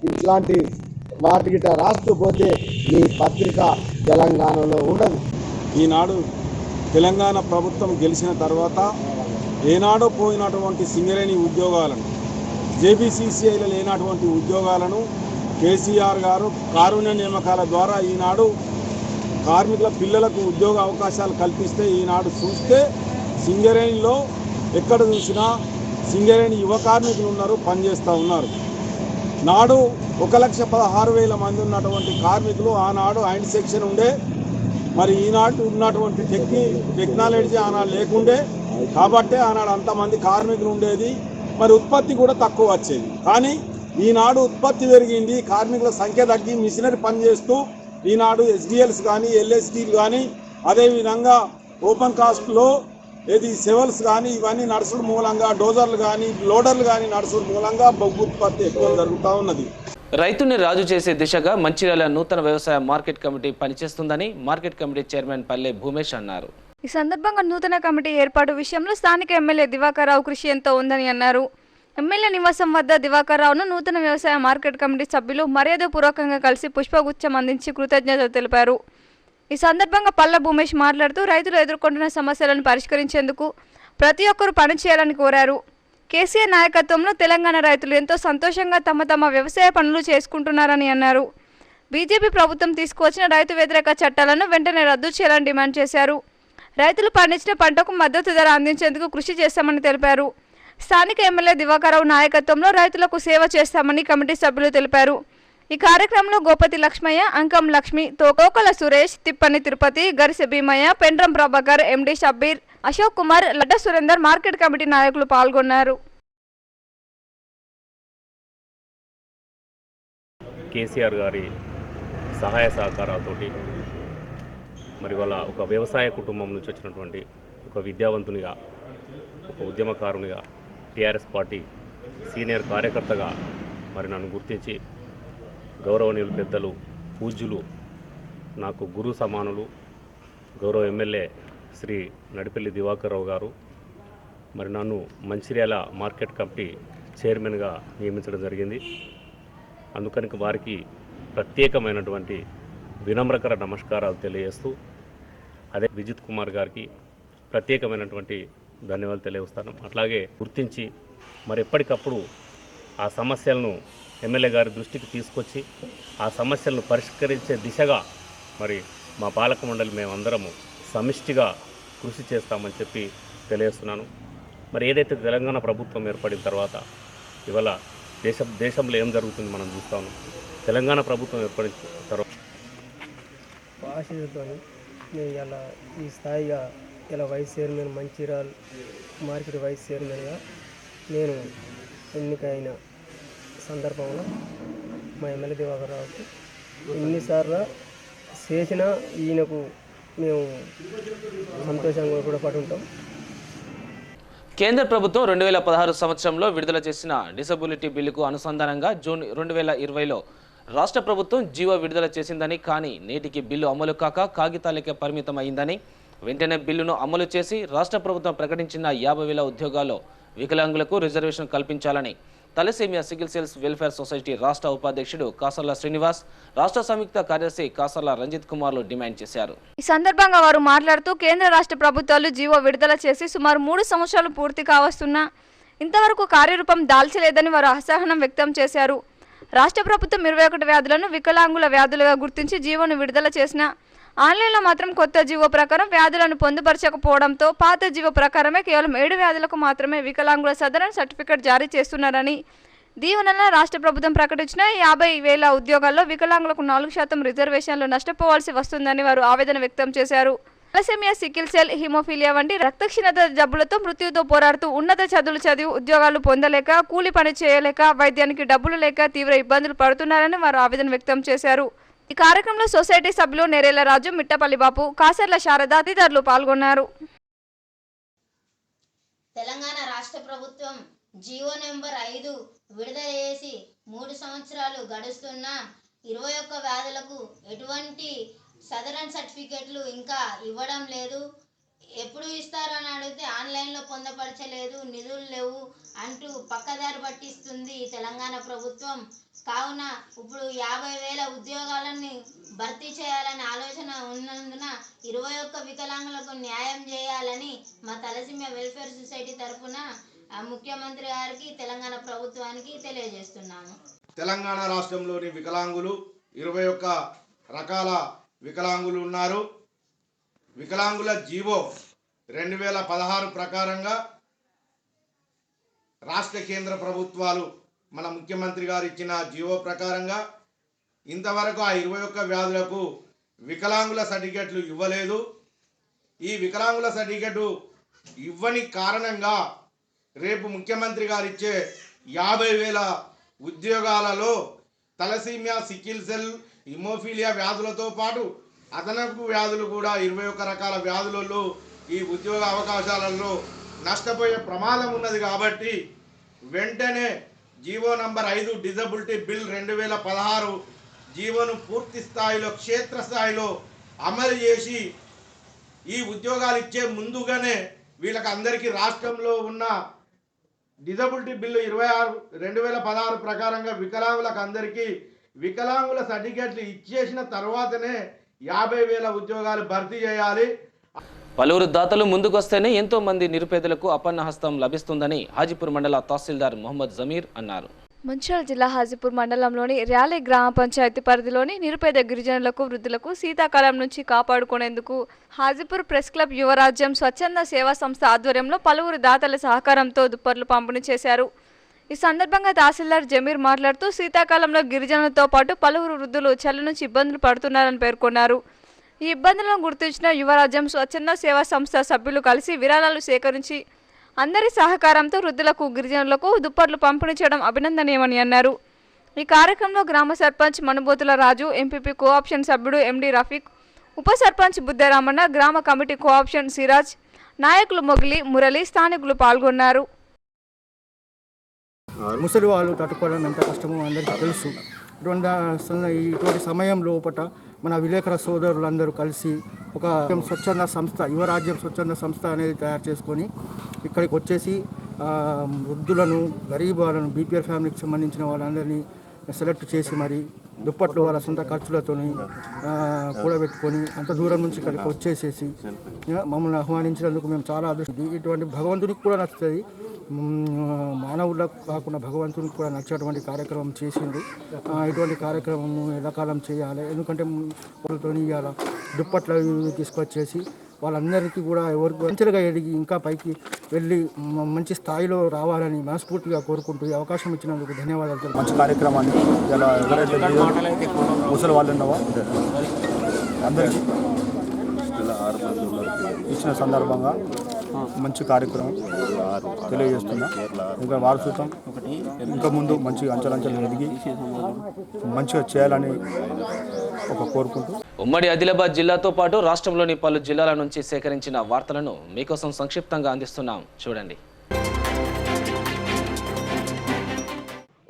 ఇట్లాంటి వాటి గిట్ట రాస్తూ పోతే ఈ పత్రిక తెలంగాణలో ఉండదు. ఈనాడు తెలంగాణ ప్రభుత్వం గెలిచిన తర్వాత ఏనాడో పోయినటువంటి సింగరేణి ఉద్యోగాలను, జేబీసీసీఐలో లేనటువంటి ఉద్యోగాలను కేసీఆర్ గారు కారుణ్య నియామకాల ద్వారా ఈనాడు కార్మికుల పిల్లలకు ఉద్యోగ అవకాశాలు కల్పిస్తే ఈనాడు చూస్తే సింగరేణిలో ఎక్కడ చూసినా సింగరేణి యువ కార్మికులు ఉన్నారు, పనిచేస్తూ ఉన్నారు. నాడు 1,16,000 మంది ఉన్నటువంటి కార్మికులు ఆనాడు ఐండ్ సెక్షన్ ఉండే, మరి ఈనాడు ఉన్నటువంటి టెక్నాలజీ ఆనాడు లేకుండే కాబట్టే ఆనాడు అంతమంది కార్మికులు ఉండేది, మరి ఉత్పత్తి కూడా తక్కువ వచ్చేది. కానీ ఈనాడు ఉత్పత్తి పెరిగింది, కార్మికుల సంఖ్య తగ్గి మిషనరీ పనిచేస్తూ ఈనాడు ఎస్డిఎల్స్ కానీ ఎల్ఎస్డీలు కానీ అదేవిధంగా ఓపెన్ కాస్ట్లో ఏది సెవెల్స్ కానీ ఇవన్నీ నడుచుడు మూలంగా డోజర్లు కానీ లోడర్లు కానీ నడుచుడు మూలంగా బొగ్గు ఉత్పత్తి ఎక్కువ జరుగుతూ ఉన్నది. రైతుని రాజు చేసే దిశగా మంచిర్యాల నూతన వ్యవసాయ మార్కెట్ కమిటీ పనిచేస్తుందని మార్కెట్ కమిటీ చైర్మన్ పల్లె భూమేష్ అన్నారు. ఈ సందర్భంగా నూతన కమిటీ ఏర్పాటు విషయంలో స్థానిక ఎమ్మెల్యే దివాకర్ రావు కృషి ఎంతో ఉందని అన్నారు. ఎమ్మెల్యే నివాసం వద్ద దివాకర్ రావును నూతన వ్యవసాయ మార్కెట్ కమిటీ సభ్యులు మర్యాదపూర్వకంగా కలిసి పుష్పగుచ్చం అందించి కృతజ్ఞతలు తెలిపారు. ఈ సందర్భంగా పల్లె భూమేష్ మాట్లాడుతూ రైతులు ఎదుర్కొంటున్న సమస్యలను పరిష్కరించేందుకు ప్రతి ఒక్కరూ పనిచేయాలని కోరారు. కేసీఆర్ నాయకత్వంలో తెలంగాణ రైతులు ఎంతో సంతోషంగా తమ వ్యవసాయ పనులు చేసుకుంటున్నారని అన్నారు. బీజేపీ ప్రభుత్వం తీసుకువచ్చిన రైతు వ్యతిరేక చట్టాలను వెంటనే రద్దు చేయాలని డిమాండ్ చేశారు. రైతులు పండించిన పంటకు మద్దతు ధర అందించేందుకు కృషి చేస్తామని తెలిపారు. స్థానిక ఎమ్మెల్యే దివాకర్ రావు నాయకత్వంలో రైతులకు సేవ చేస్తామని కమిటీ సభ్యులు తెలిపారు. ఈ కార్యక్రమంలో గోపతి లక్ష్మయ్య, అంకం లక్ష్మి, తోకోకల సురేష్, తిప్పని తిరుపతి, గరిసె భీమయ్య, పెండ్రం ప్రభాకర్, ఎండి షబ్బీర్, అశోక్ కుమార్, లడ్డ సురేందర్ మార్కెట్ కమిటీ నాయకులు పాల్గొన్నారు. కేసీఆర్ గారి సహాయ సహకారాలతోటి మరి వాళ్ళ ఒక వ్యవసాయ కుటుంబం నుంచి వచ్చినటువంటి ఒక విద్యావంతునిగా, ఒక ఉద్యమకారునిగా, టీఆర్ఎస్ పార్టీ సీనియర్ కార్యకర్తగా మరి నన్ను గుర్తించి గౌరవనీయులు పెద్దలు పూజ్యులు నాకు గురు సమానులు గౌరవ ఎమ్మెల్యే శ్రీ నడిపెల్లి దివాకర్ రావు గారు మరి నన్ను మంచిర్యాల మార్కెట్ కమిటీ చైర్మన్గా నియమించడం జరిగింది. అందుకని వారికి ప్రత్యేకమైనటువంటి వినమ్రకర నమస్కారాలు తెలియజేస్తూ అదే విజిత్ కుమార్ గారికి ప్రత్యేకమైనటువంటి ధన్యవాదాలు తెలియజేస్తాను. అట్లాగే గుర్తించి మరి ఎప్పటికప్పుడు ఆ సమస్యలను ఎమ్మెల్యే గారి దృష్టికి తీసుకొచ్చి ఆ సమస్యలను పరిష్కరించే దిశగా మరి మా పాలక మండలి మేమందరము సమిష్టిగా కృషి చేస్తామని చెప్పి తెలియజేస్తున్నాను. మరి ఏదైతే తెలంగాణ ప్రభుత్వం ఏర్పడిన తర్వాత ఇవాళ దేశంలో ఏం జరుగుతుంది మనం చూస్తాము. తెలంగాణ ప్రభుత్వం ఏర్పడిన తర్వాత ఆశీర్తో నేను ఇలా ఈ స్థాయిగా ఇలా vice chairman Mancherial market vice చైర్మన్గా నేను ఎన్నికైన సందర్భంలో మా ఎమ్మెల్యే దివాకర్ రావుకి ఎన్నిసార్లు చేసిన ఈయనకు మేము సంతోషంగా కూడా పడుంటాం. కేంద్ర ప్రభుత్వం 2016 సంవత్సరంలో విడుదల చేసిన డిసబిలిటీ బిల్లుకు అనుసంధానంగా జూన్ 2020లో రాష్ట్ర ప్రభుత్వం జీవో విడుదల చేసిందని, కానీ నేటికి బిల్లు అమలు కాక కాగితాలకే పరిమితం అయిందని, వెంటనే బిల్లును అమలు చేసి రాష్ట్ర ప్రభుత్వం ప్రకటించిన 50,000 ఉద్యోగాల్లో వికలాంగులకు రిజర్వేషన్ కల్పించాలని thalassaemia sickle cells welfare society రాష్ట్ర ఉపాధ్యక్షుడు కాసర్ల శ్రీనివాస్, రాష్ట్ర సంయుక్త కార్యదర్శి కాసర్ల రంజిత్ కుమార్లు డిమాండ్ చేశారు. ఈ సందర్భంగా వారు మాట్లాడుతూ కేంద్ర రాష్ట్ర ప్రభుత్వాలు జీవో విడుదల చేసి సుమారు 3 సంవత్సరాలు పూర్తి కావస్తున్నా ఇంతవరకు కార్యరూపం దాల్చలేదని వారు అసహనం వ్యక్తం చేశారు. రాష్ట్ర ప్రభుత్వం 21 వ్యాధులను వికలాంగుల వ్యాధులుగా గుర్తించి జీవోను విడుదల చేసిన ఆన్లైన్లో మాత్రం కొత్త జీవో ప్రకారం వ్యాధులను పొందుపరచకపోవడంతో పాత జీవో ప్రకారమే కేవలం 7 వ్యాధులకు మాత్రమే వికలాంగుల సదరన్ సర్టిఫికెట్ జారీ చేస్తున్నారని, దీవెనలో రాష్ట్ర ప్రభుత్వం ప్రకటించిన 50,000 ఉద్యోగాల్లో వికలాంగులకు 4% రిజర్వేషన్లు నష్టపోవాల్సి వస్తుందని వారు ఆవేదన వ్యక్తం చేశారు. తలసేమియా, సికిల్ సెల్, హిమోఫీలియా వంటి రక్తక్షీణత జబ్బులతో మృత్యుతో పోరాడుతూ ఉన్నత చదువులు చదివి ఉద్యోగాలు పొందలేక, కూలి పని చేయలేక, వైద్యానికి డబ్బులు లేక తీవ్ర ఇబ్బందులు పడుతున్నారని వారు ఆవేదన వ్యక్తం చేశారు. ఈ కార్యక్రమంలో సొసైటీ సభ్యులు నెరేల రాజు, మిట్టపల్లి బాపు, కాసర్ల శారద తదితరులు పాల్గొన్నారు. తెలంగాణ రాష్ట్ర ప్రభుత్వం జీవో నెంబర్ 5 విడుదల చేసి 3 సంవత్సరాలు గడుస్తున్నా 21 వ్యాధులకు ఎటువంటి సదరన్ సర్టిఫికెట్లు ఇంకా ఇవ్వడం లేదు. ఎప్పుడు ఇస్తారని అడిగితే ఆన్లైన్లో పొందపరచలేదు, నిధులు లేవు అంటూ పక్కదారి పట్టిస్తుంది తెలంగాణ ప్రభుత్వం. కావున ఇప్పుడు 50,000 ఉద్యోగాలను భర్తీ చేయాలని ఆలోచన ఉన్నందున 21 వికలాంగులకు న్యాయం చేయాలని మా తలసీమియా వెల్ఫేర్ సొసైటీ తరఫున ముఖ్యమంత్రి గారికి, తెలంగాణ ప్రభుత్వానికి తెలియజేస్తున్నాము. తెలంగాణ రాష్ట్రంలోని వికలాంగులు 21 రకాల వికలాంగులు ఉన్నారు. వికలాంగుల జీవో 2016 ప్రకారంగా రాష్ట్ర కేంద్ర ప్రభుత్వాలు మన ముఖ్యమంత్రి గారు ఇచ్చిన జీవో ప్రకారంగా ఇంతవరకు ఆ 21 వ్యాధులకు వికలాంగుల సర్టిఫికెట్లు ఇవ్వలేదు. ఈ వికలాంగుల సర్టిఫికెట్ ఇవ్వని కారణంగా రేపు ముఖ్యమంత్రి గారు ఇచ్చే 50,000 ఉద్యోగాలలో తలసీమియా, సికిల్ సెల్, హిమోఫీలియా వ్యాధులతో పాటు అదనపు వ్యాధులు కూడా 21 రకాల వ్యాధులలో ఈ ఉద్యోగ అవకాశాలలో నష్టపోయే ప్రమాదం ఉన్నది. కాబట్టి వెంటనే జీవో నంబర్ 5 డిజబిలిటీ బిల్ 2016 జీవోను పూర్తి స్థాయిలో క్షేత్రస్థాయిలో అమలు చేసి ఈ ఉద్యోగాలు ఇచ్చే ముందుగానే వీళ్ళకి అందరికీ రాష్ట్రంలో ఉన్న డిజబిలిటీ బిల్లు 2016 ప్రకారంగా వికలాంగులకు అందరికీ వికలాంగుల సర్టిఫికెట్లు ఇచ్చేసిన తర్వాతనే 50,000 ఉద్యోగాలు భర్తీ చేయాలి. పలువురు దాతలు ముందుకొస్తేనే ఎంతో మంది నిరుపేదలకు అపన్న హస్తం లభిస్తుందని హాజీపూర్ మండల తహసీల్దార్ మొహమ్మద్ జమీర్ అన్నారు. మంచిర్యాల జిల్లా హాజీపూర్ మండలంలోని ర్యాలీ గ్రామ పంచాయతీ పరిధిలోని నిరుపేద గిరిజనులకు, వృద్ధులకు శీతాకాలం నుంచి కాపాడుకునేందుకు హాజీపూర్ ప్రెస్ క్లబ్, యువరాజ్యం స్వచ్ఛంద సేవా సంస్థ ఆధ్వర్యంలో పలువురు దాతల సహకారంతో దుప్పట్లు పంపిణీ చేశారు. ఈ సందర్భంగా తహసీల్దార్ జమీర్ మాట్లాడుతూ శీతాకాలంలో గిరిజనులతో పాటు పలువురు వృద్ధులు చలి నుంచి ఇబ్బందులు పడుతున్నారని పేర్కొన్నారు. ఈ ఇబ్బందులను గుర్తించిన యువరాజ్యం స్వచ్ఛంద సేవా సంస్థ సభ్యులు కలిసి విరాళాలు సేకరించి అందరి సహకారంతో వృద్ధులకు, గిరిజనులకు దుప్పట్లు పంపిణీ చేయడం అభినందనీయమని అన్నారు. ఈ కార్యక్రమంలో గ్రామ సర్పంచ్ మనుబోతుల రాజు, ఎంపీపీ కోఆప్షన్ సభ్యుడు ఎండి రఫీక్, ఉప సర్పంచ్ బుద్ధరామన్న, గ్రామ కమిటీ కోఆప్షన్ సిరాజ్, నాయకులు మొగిలి, మురళి, స్థానికులు పాల్గొన్నారు. ముసలి వాళ్ళు తట్టుకోవడం ఎంత కష్టమో అందరికీ తెలుసు. ఇటువంటి సమయం లోపల మన విలేకరుల సోదరులందరూ కలిసి ఒక స్వచ్ఛంద సంస్థ, యువరాజ్యం స్వచ్ఛంద సంస్థ అనేది తయారు చేసుకొని ఇక్కడికి వచ్చేసి వృద్ధులను, గరీబ్ వాళ్ళను, బీపీఎల్ ఫ్యామిలీకి సంబంధించిన వాళ్ళందరినీ సెలెక్ట్ చేసి మరి దుప్పట్లు వాళ్ళ సొంత ఖర్చులతో కూడబెట్టుకొని అంత దూరం నుంచి ఇక్కడికి వచ్చేసేసి మమ్మల్ని ఆహ్వానించినందుకు మేము చాలా అదృష్టం. ఇటువంటి భగవంతునికి కూడా నచ్చుతుంది, మానవులకు కాకుండా భగవంతునికి కూడా నచ్చేటువంటి కార్యక్రమం చేసింది. ఇటువంటి కార్యక్రమం ఎల్లకాలం చేయాలి. ఎందుకంటే వాళ్ళతో ఇవాళ దుప్పట్లు తీసుకొచ్చేసి వాళ్ళందరికీ కూడా ఎవరికి మంచిగా ఎదిగి ఇంకా పైకి వెళ్ళి మంచి స్థాయిలో రావాలని మనస్ఫూర్తిగా కోరుకుంటూ ఈ అవకాశం ఇచ్చినందుకు ధన్యవాదాలు. మంచి కార్యక్రమాన్ని ఇలా ఎవరైతే ముసలి వాళ్ళు ఉన్నావో అందరికీ ఇచ్చిన సందర్భంగా మంచి కార్యక్రమం తెలియజేస్తున్నా. ఇంకా వారసత్వం ఇంకా ముందు మంచి అంచెలంచెలు ఎదిగి మంచిగా చేయాలని కోరుకుంటూ ఉమ్మడి ఆదిలాబాద్ జిల్లాతో పాటు రాష్ట్రంలోని పలు జిల్లాల నుంచి సేకరించిన వార్తలను మీకోసం సంక్షిప్తంగా అందిస్తున్నాం, చూడండి.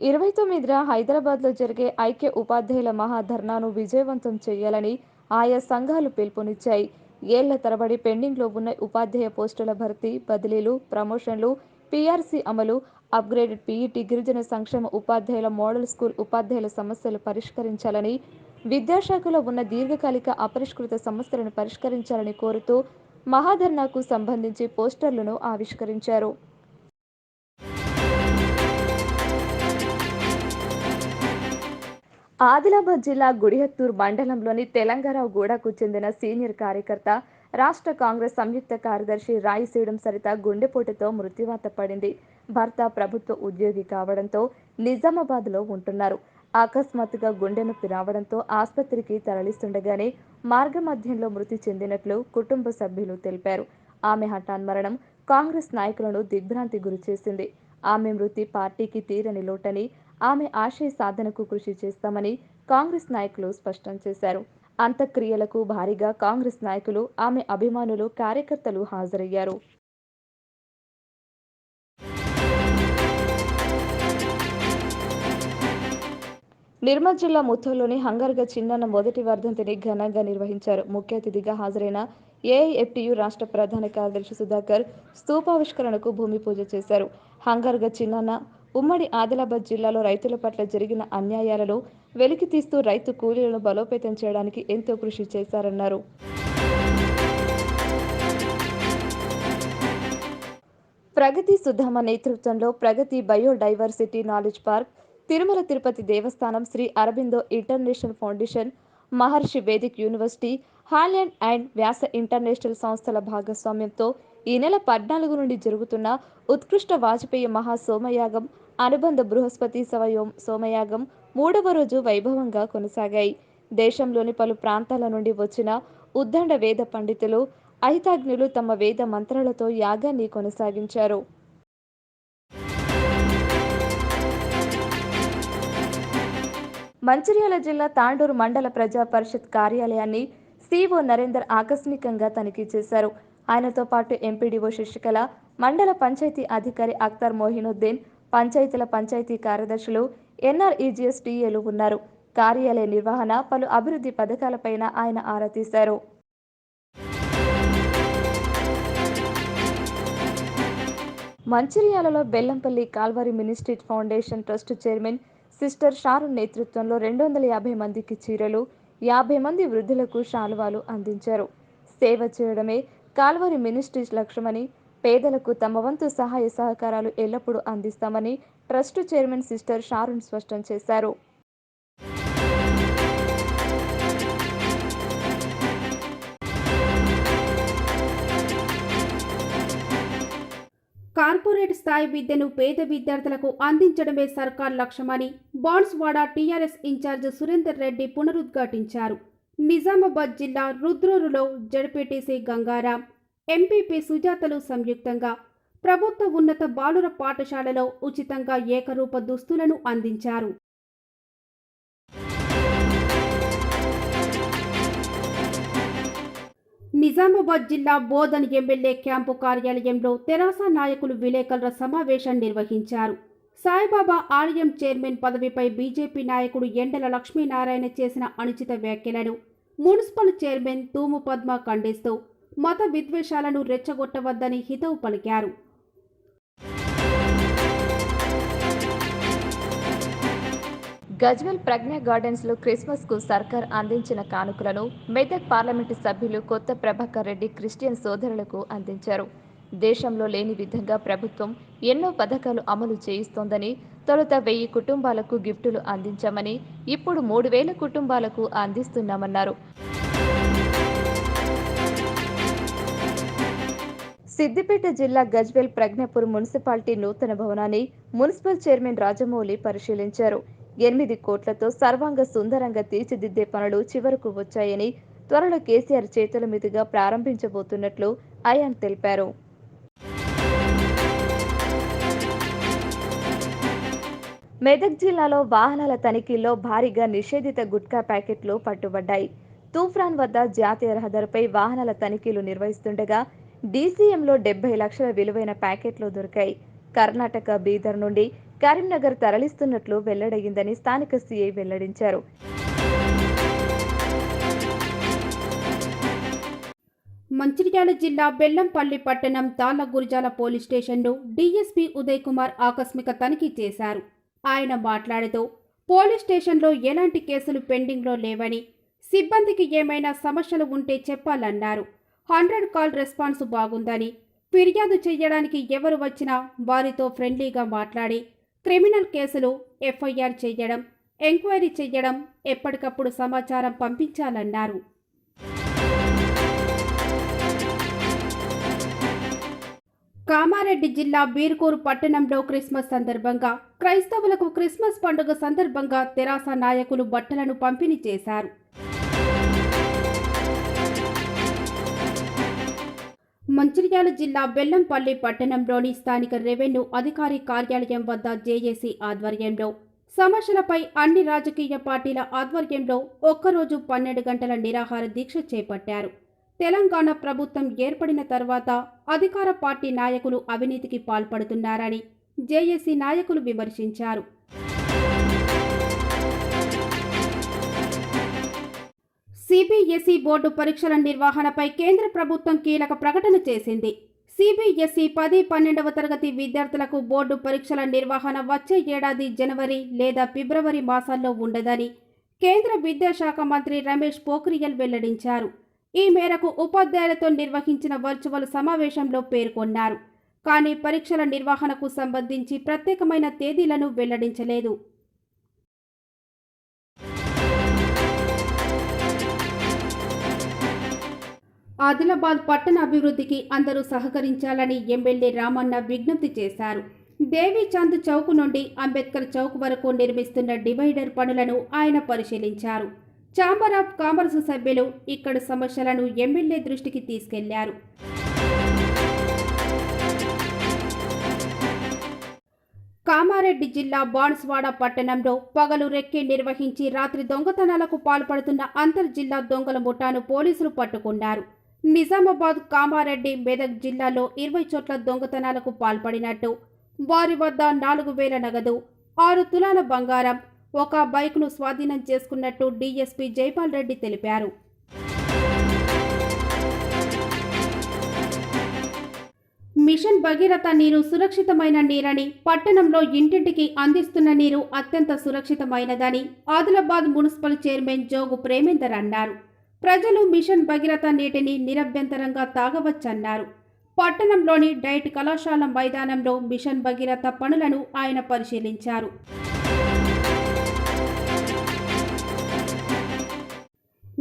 29న హైదరాబాద్లో జరిగే ఐక్య ఉపాధ్యాయుల మహాధర్నాను విజయవంతం చేయాలని ఆయా సంఘాలు పిలుపునిచ్చాయి. ఏళ్ల తరబడి పెండింగ్లో ఉన్న ఉపాధ్యాయ పోస్టుల భర్తీ, బదిలీలు, ప్రమోషన్లు, పీఆర్సీ అమలు, అప్గ్రేడెడ్ పీఈటీ, గిరిజన సంక్షేమ ఉపాధ్యాయుల మోడల్ స్కూల్ ఉపాధ్యాయుల సమస్యలు పరిష్కరించాలని, విద్యాశాఖలో ఉన్న దీర్ఘకాలిక అపరిష్కృత సమస్యలను పరిష్కరించాలని కోరుతూ మహాధర్నాకు సంబంధించి పోస్టర్లను ఆవిష్కరించారు. ఆదిలాబాద్ జిల్లా గుడిహత్తూర్ మండలంలోని తెలంగాణగూడకు చెందిన సీనియర్ కార్యకర్త రాష్ట్ర కాంగ్రెస్ సంయుక్త కార్యదర్శి రాయిసీడం సరిత గుండెపోటుతో మృత్యువాత పడింది. భర్త ప్రభుత్వ ఉద్యోగి కావడంతో నిజామాబాద్లో ఉంటున్నారు. అకస్మాత్తుగా గుండె నొప్పి రావడంతో ఆసుపత్రికి తరలిస్తుండగానే మార్గమధ్యంలో మృతి చెందినట్లు కుటుంబ సభ్యులు తెలిపారు. ఆమె హఠాన్మరణం కాంగ్రెస్ నాయకులను దిగ్భ్రాంతి గురిచేసింది. ఆమె మృతి పార్టీకి తీరని లోటని, ఆమె ఆశయ సాధనకు కృషి చేస్తామని కాంగ్రెస్ నాయకులు స్పష్టం చేశారు. అంత్యక్రియలకు భారీగా కాంగ్రెస్ నాయకులు, ఆమె అభిమానులు, కార్యకర్తలు హాజరయ్యారు. నిర్మల్ జిల్లా ముథోల్లోని హంగర్గా చిన్నన్న మొదటి వర్ధంతిని ఘనంగా నిర్వహించారు. ముఖ్య అతిథిగా హాజరైన ఏఐఎఫ్టియు రాష్ట్ర ప్రధాన కార్యదర్శి సుధాకర్ స్తూపావిష్కరణకు భూమి పూజ చేశారు. హంగర్గా చిన్నన్న ఉమ్మడి ఆదిలాబాద్ జిల్లాలో రైతుల పట్ల జరిగిన అన్యాయాలను వెలికితీస్తూ రైతు కూలీలను బలోపేతం చేయడానికి ఎంతో కృషి చేశారన్నారు. ప్రగతి సుధామ నేతృత్వంలో Pragati biodiversity knowledge park, Tirumala Tirupati Devasthanam, Sri Aurobindo international foundation, Maharishi Vedic university, Holland and Vyasa international సంస్థల భాగస్వామ్యంతో ఈ నెల 14 నుండి జరుగుతున్న ఉత్కృష్ట వాజపేయి మహాసోమయాగం, అనుబంధ బృహస్పతి సోమయాగం 3వ రోజు వైభవంగా కొనసాగాయి. దేశంలోని పలు ప్రాంతాల నుండి వచ్చిన ఉద్దండ వేద పండితులు, అహితాగ్నులు తమ వేద మంత్రాలతో యాగాన్ని కొనసాగించారు. మంచిర్యాల జిల్లా తాండూరు మండల ప్రజా పరిషత్ కార్యాలయాన్ని సిఓ నరేందర్ ఆకస్మికంగా తనిఖీ చేశారు. ఆయనతో పాటు ఎంపీడీఓ శశికళ, మండల పంచాయతీ అధికారి అఖ్తర్ మోహినుద్దీన్, పంచాయతీల పంచాయతీ కార్యదర్శులు, ఎన్ఆర్ఈజీఎస్ టీఏలు ఉన్నారు. కార్యాలయ నిర్వహణ, పలు అభివృద్ధి పథకాలపైన ఆయన ఆరా తీశారు. మంచిర్యాలలో Bellampalli Calvary ministry foundation trust chairman sister Sharon నేతృత్వంలో 250 మందికి చీరలు, 50 మంది వృద్ధులకు శాలువాలు అందించారు. సేవ చేయడమే కాల్వరి మినిస్ట్రీస్ లక్ష్యమని, పేదలకు తమ వంతు సహాయ సహకారాలు ఎల్లప్పుడూ అందిస్తామని ట్రస్ట్ చైర్మన్ సిస్టర్ షారున్ స్పష్టం చేశారు. కార్పొరేట్ స్థాయి విద్యను పేద విద్యార్థులకు అందించడమే సర్కార్ లక్ష్యమని బాన్స్వాడ టీఆర్ఎస్ ఇన్ఛార్జ్ సురేందర్ రెడ్డి పునరుద్ఘాటించారు. నిజామాబాద్ జిల్లా రుద్రూరులో జడ్పీటీసీ గంగారాం, ఎంపీపీ సుజాతలు సంయుక్తంగా ప్రభుత్వ ఉన్నత బాలుర పాఠశాలలో ఉచితంగా ఏకరూప దుస్తులను అందించారు. నిజామాబాద్ జిల్లా బోధన్ ఎమ్మెల్యే క్యాంపు కార్యాలయంలో తెరాస నాయకులు విలేకరుల సమావేశం నిర్వహించారు. సాయిబాబా ఆలయం చైర్మన్ పదవిపై బీజేపీ నాయకుడు ఎండల లక్ష్మీనారాయణ చేసిన అనుచిత వ్యాఖ్యలను మున్సిపల్ చైర్మన్ తూము పద్మ ఖండిస్తూ మత విద్వేషాలను రెచ్చగొట్టవద్దని హితవు పలికారు. గజ్వెల్ ప్రజ్ఞా గార్డెన్స్లో క్రిస్మస్కు సర్కార్ అందించిన కానుకలను మెదక్ పార్లమెంటు సభ్యులు కొత్త ప్రభాకర్ రెడ్డి క్రిస్టియన్ సోదరులకు అందించారు. దేశంలో లేని విధంగా ప్రభుత్వం ఎన్నో పథకాలు అమలు చేయిస్తోందని, తొలుత 1000 కుటుంబాలకు గిఫ్టులు అందించామని, ఇప్పుడు 3000 కుటుంబాలకు అందిస్తున్నామన్నారు. సిద్దిపేట జిల్లా గజ్వెల్ ప్రజ్ఞాపూర్ మున్సిపాలిటీ నూతన భవనాన్ని మున్సిపల్ చైర్మన్ రాజమౌళి పరిశీలించారు. 8 కోట్లతో సర్వాంగ సుందరంగా తీర్చిదిద్దే పనులు చివరకు వచ్చాయని, త్వరలో కేసీఆర్ చేతుల మీదుగా ప్రారంభించబోతున్నట్లు అయాన్ తెలిపారు. మెదక్ జిల్లాలో వాహనాల తనిఖీల్లో భారీగా నిషేధిత గుట్కా ప్యాకెట్లు పట్టుబడ్డాయి. తూఫ్రాన్ వద్ద జాతీయ రహదారిపై వాహనాల తనిఖీలు నిర్వహిస్తుండగా డీసీఎంలో 70 లక్షల విలువైన ప్యాకెట్లు దొరికాయి. కర్ణాటక బీదర్ నుండి కరీంనగర్ తరలిస్తున్నట్లు వెల్లడైందని స్థానిక సీఐ వెల్లడించారు. మంచిర్యాల జిల్లా బెల్లంపల్లి పట్టణం తాళ్లగురిజాల పోలీస్ స్టేషన్ను డీఎస్పీ ఉదయ్ కుమార్ ఆకస్మిక తనిఖీ చేశారు. ఆయన మాట్లాడుతూ పోలీస్ స్టేషన్లో ఎలాంటి కేసులు పెండింగ్లో లేవని, సిబ్బందికి ఏమైనా సమస్యలు ఉంటే చెప్పాలన్నారు. 100 కాల్ రెస్పాన్స్ బాగుందని, ఫిర్యాదు చేయడానికి ఎవరు వచ్చినా వారితో ఫ్రెండ్లీగా మాట్లాడి క్రిమినల్ కేసులు ఎఫ్ఐఆర్ చేయడం, ఎంక్వైరీ చేయడం, ఎప్పటికప్పుడు సమాచారం పంపించాలన్నారు. కామారెడ్డి జిల్లా బీర్కూరు పట్టణంలో క్రిస్మస్ సందర్భంగా క్రైస్తవులకు క్రిస్మస్ పండుగ సందర్భంగా తెరాస నాయకులు బట్టలను పంపిణీ చేశారు. మంచిర్యాల జిల్లా బెల్లంపల్లి పట్టణంలోని స్థానిక రెవెన్యూ అధికారి కార్యాలయం వద్ద జేఏసీ ఆధ్వర్యంలో సమస్యలపై అన్ని రాజకీయ పార్టీల ఆధ్వర్యంలో ఒక్కరోజు 12 గంటల నిరాహార దీక్ష చేపట్టారు. తెలంగాణ ప్రభుత్వం ఏర్పడిన తర్వాత అధికార పార్టీ నాయకులు అవినీతికి పాల్పడుతున్నారని జేఏసీ నాయకులు విమర్శించారు. సిబిఎస్ఈ బోర్డు పరీక్షల నిర్వహణపై కేంద్ర ప్రభుత్వం కీలక ప్రకటన చేసింది. సిబిఎస్ఈ 10-12వ తరగతి విద్యార్థులకు బోర్డు పరీక్షల నిర్వహణ వచ్చే ఏడాది జనవరి లేదా ఫిబ్రవరి మాసాల్లో ఉండదని కేంద్ర విద్యాశాఖ మంత్రి రమేష్ పోఖ్రియాల్ వెల్లడించారు. ఈ మేరకు ఉపాధ్యాయులతో నిర్వహించిన వర్చువల్ సమావేశంలో పేర్కొన్నారు. కానీ పరీక్షల నిర్వహణకు సంబంధించి ప్రత్యేకమైన తేదీలను వెల్లడించలేదు. ఆదిలాబాద్ పట్టణ అభివృద్ధికి అందరూ సహకరించాలని ఎమ్మెల్యే రామన్న విజ్ఞప్తి చేశారు. దేవీచంద్ చౌక్ నుండి అంబేద్కర్ చౌక్ వరకు నిర్మిస్తున్న డివైడర్ పనులను ఆయన పరిశీలించారు. ఛాంబర్ ఆఫ్ కామర్స్ సభ్యులు ఇక్కడి సమస్యలను ఎమ్మెల్యే దృష్టికి తీసుకెళ్లారు. కామారెడ్డి జిల్లా బాన్స్వాడ పట్టణంలో పగలు రెక్కి నిర్వహించి రాత్రి దొంగతనాలకు పాల్పడుతున్న అంతర్జిల్లా దొంగల ముఠాను పోలీసులు పట్టుకున్నారు. నిజామాబాద్, కామారెడ్డి, మెదక్ జిల్లాలో 20 చోట్ల దొంగతనాలకు పాల్పడినట్టు, వారి వద్ద 4,000 నగదు, 6 తులాల బంగారం, ఒక బైక్ను స్వాధీనం చేసుకున్నట్టు డీఎస్పీ జైపాల్ రెడ్డి తెలిపారు. మిషన్ భగీరథ నీరు సురక్షితమైన నీరని, పట్టణంలో ఇంటింటికి అందిస్తున్న నీరు అత్యంత సురక్షితమైనదని ఆదిలాబాద్ మున్సిపల్ చైర్మన్ జోగు ప్రేమేందర్ అన్నారు. ప్రజలు మిషన్ భగీరథ నీటిని నిరభ్యంతరంగా తాగవచ్చన్నారు. పట్టణంలోని డైట్ కళాశాల మైదానంలో మిషన్ భగీరథ పనులను ఆయన పరిశీలించారు.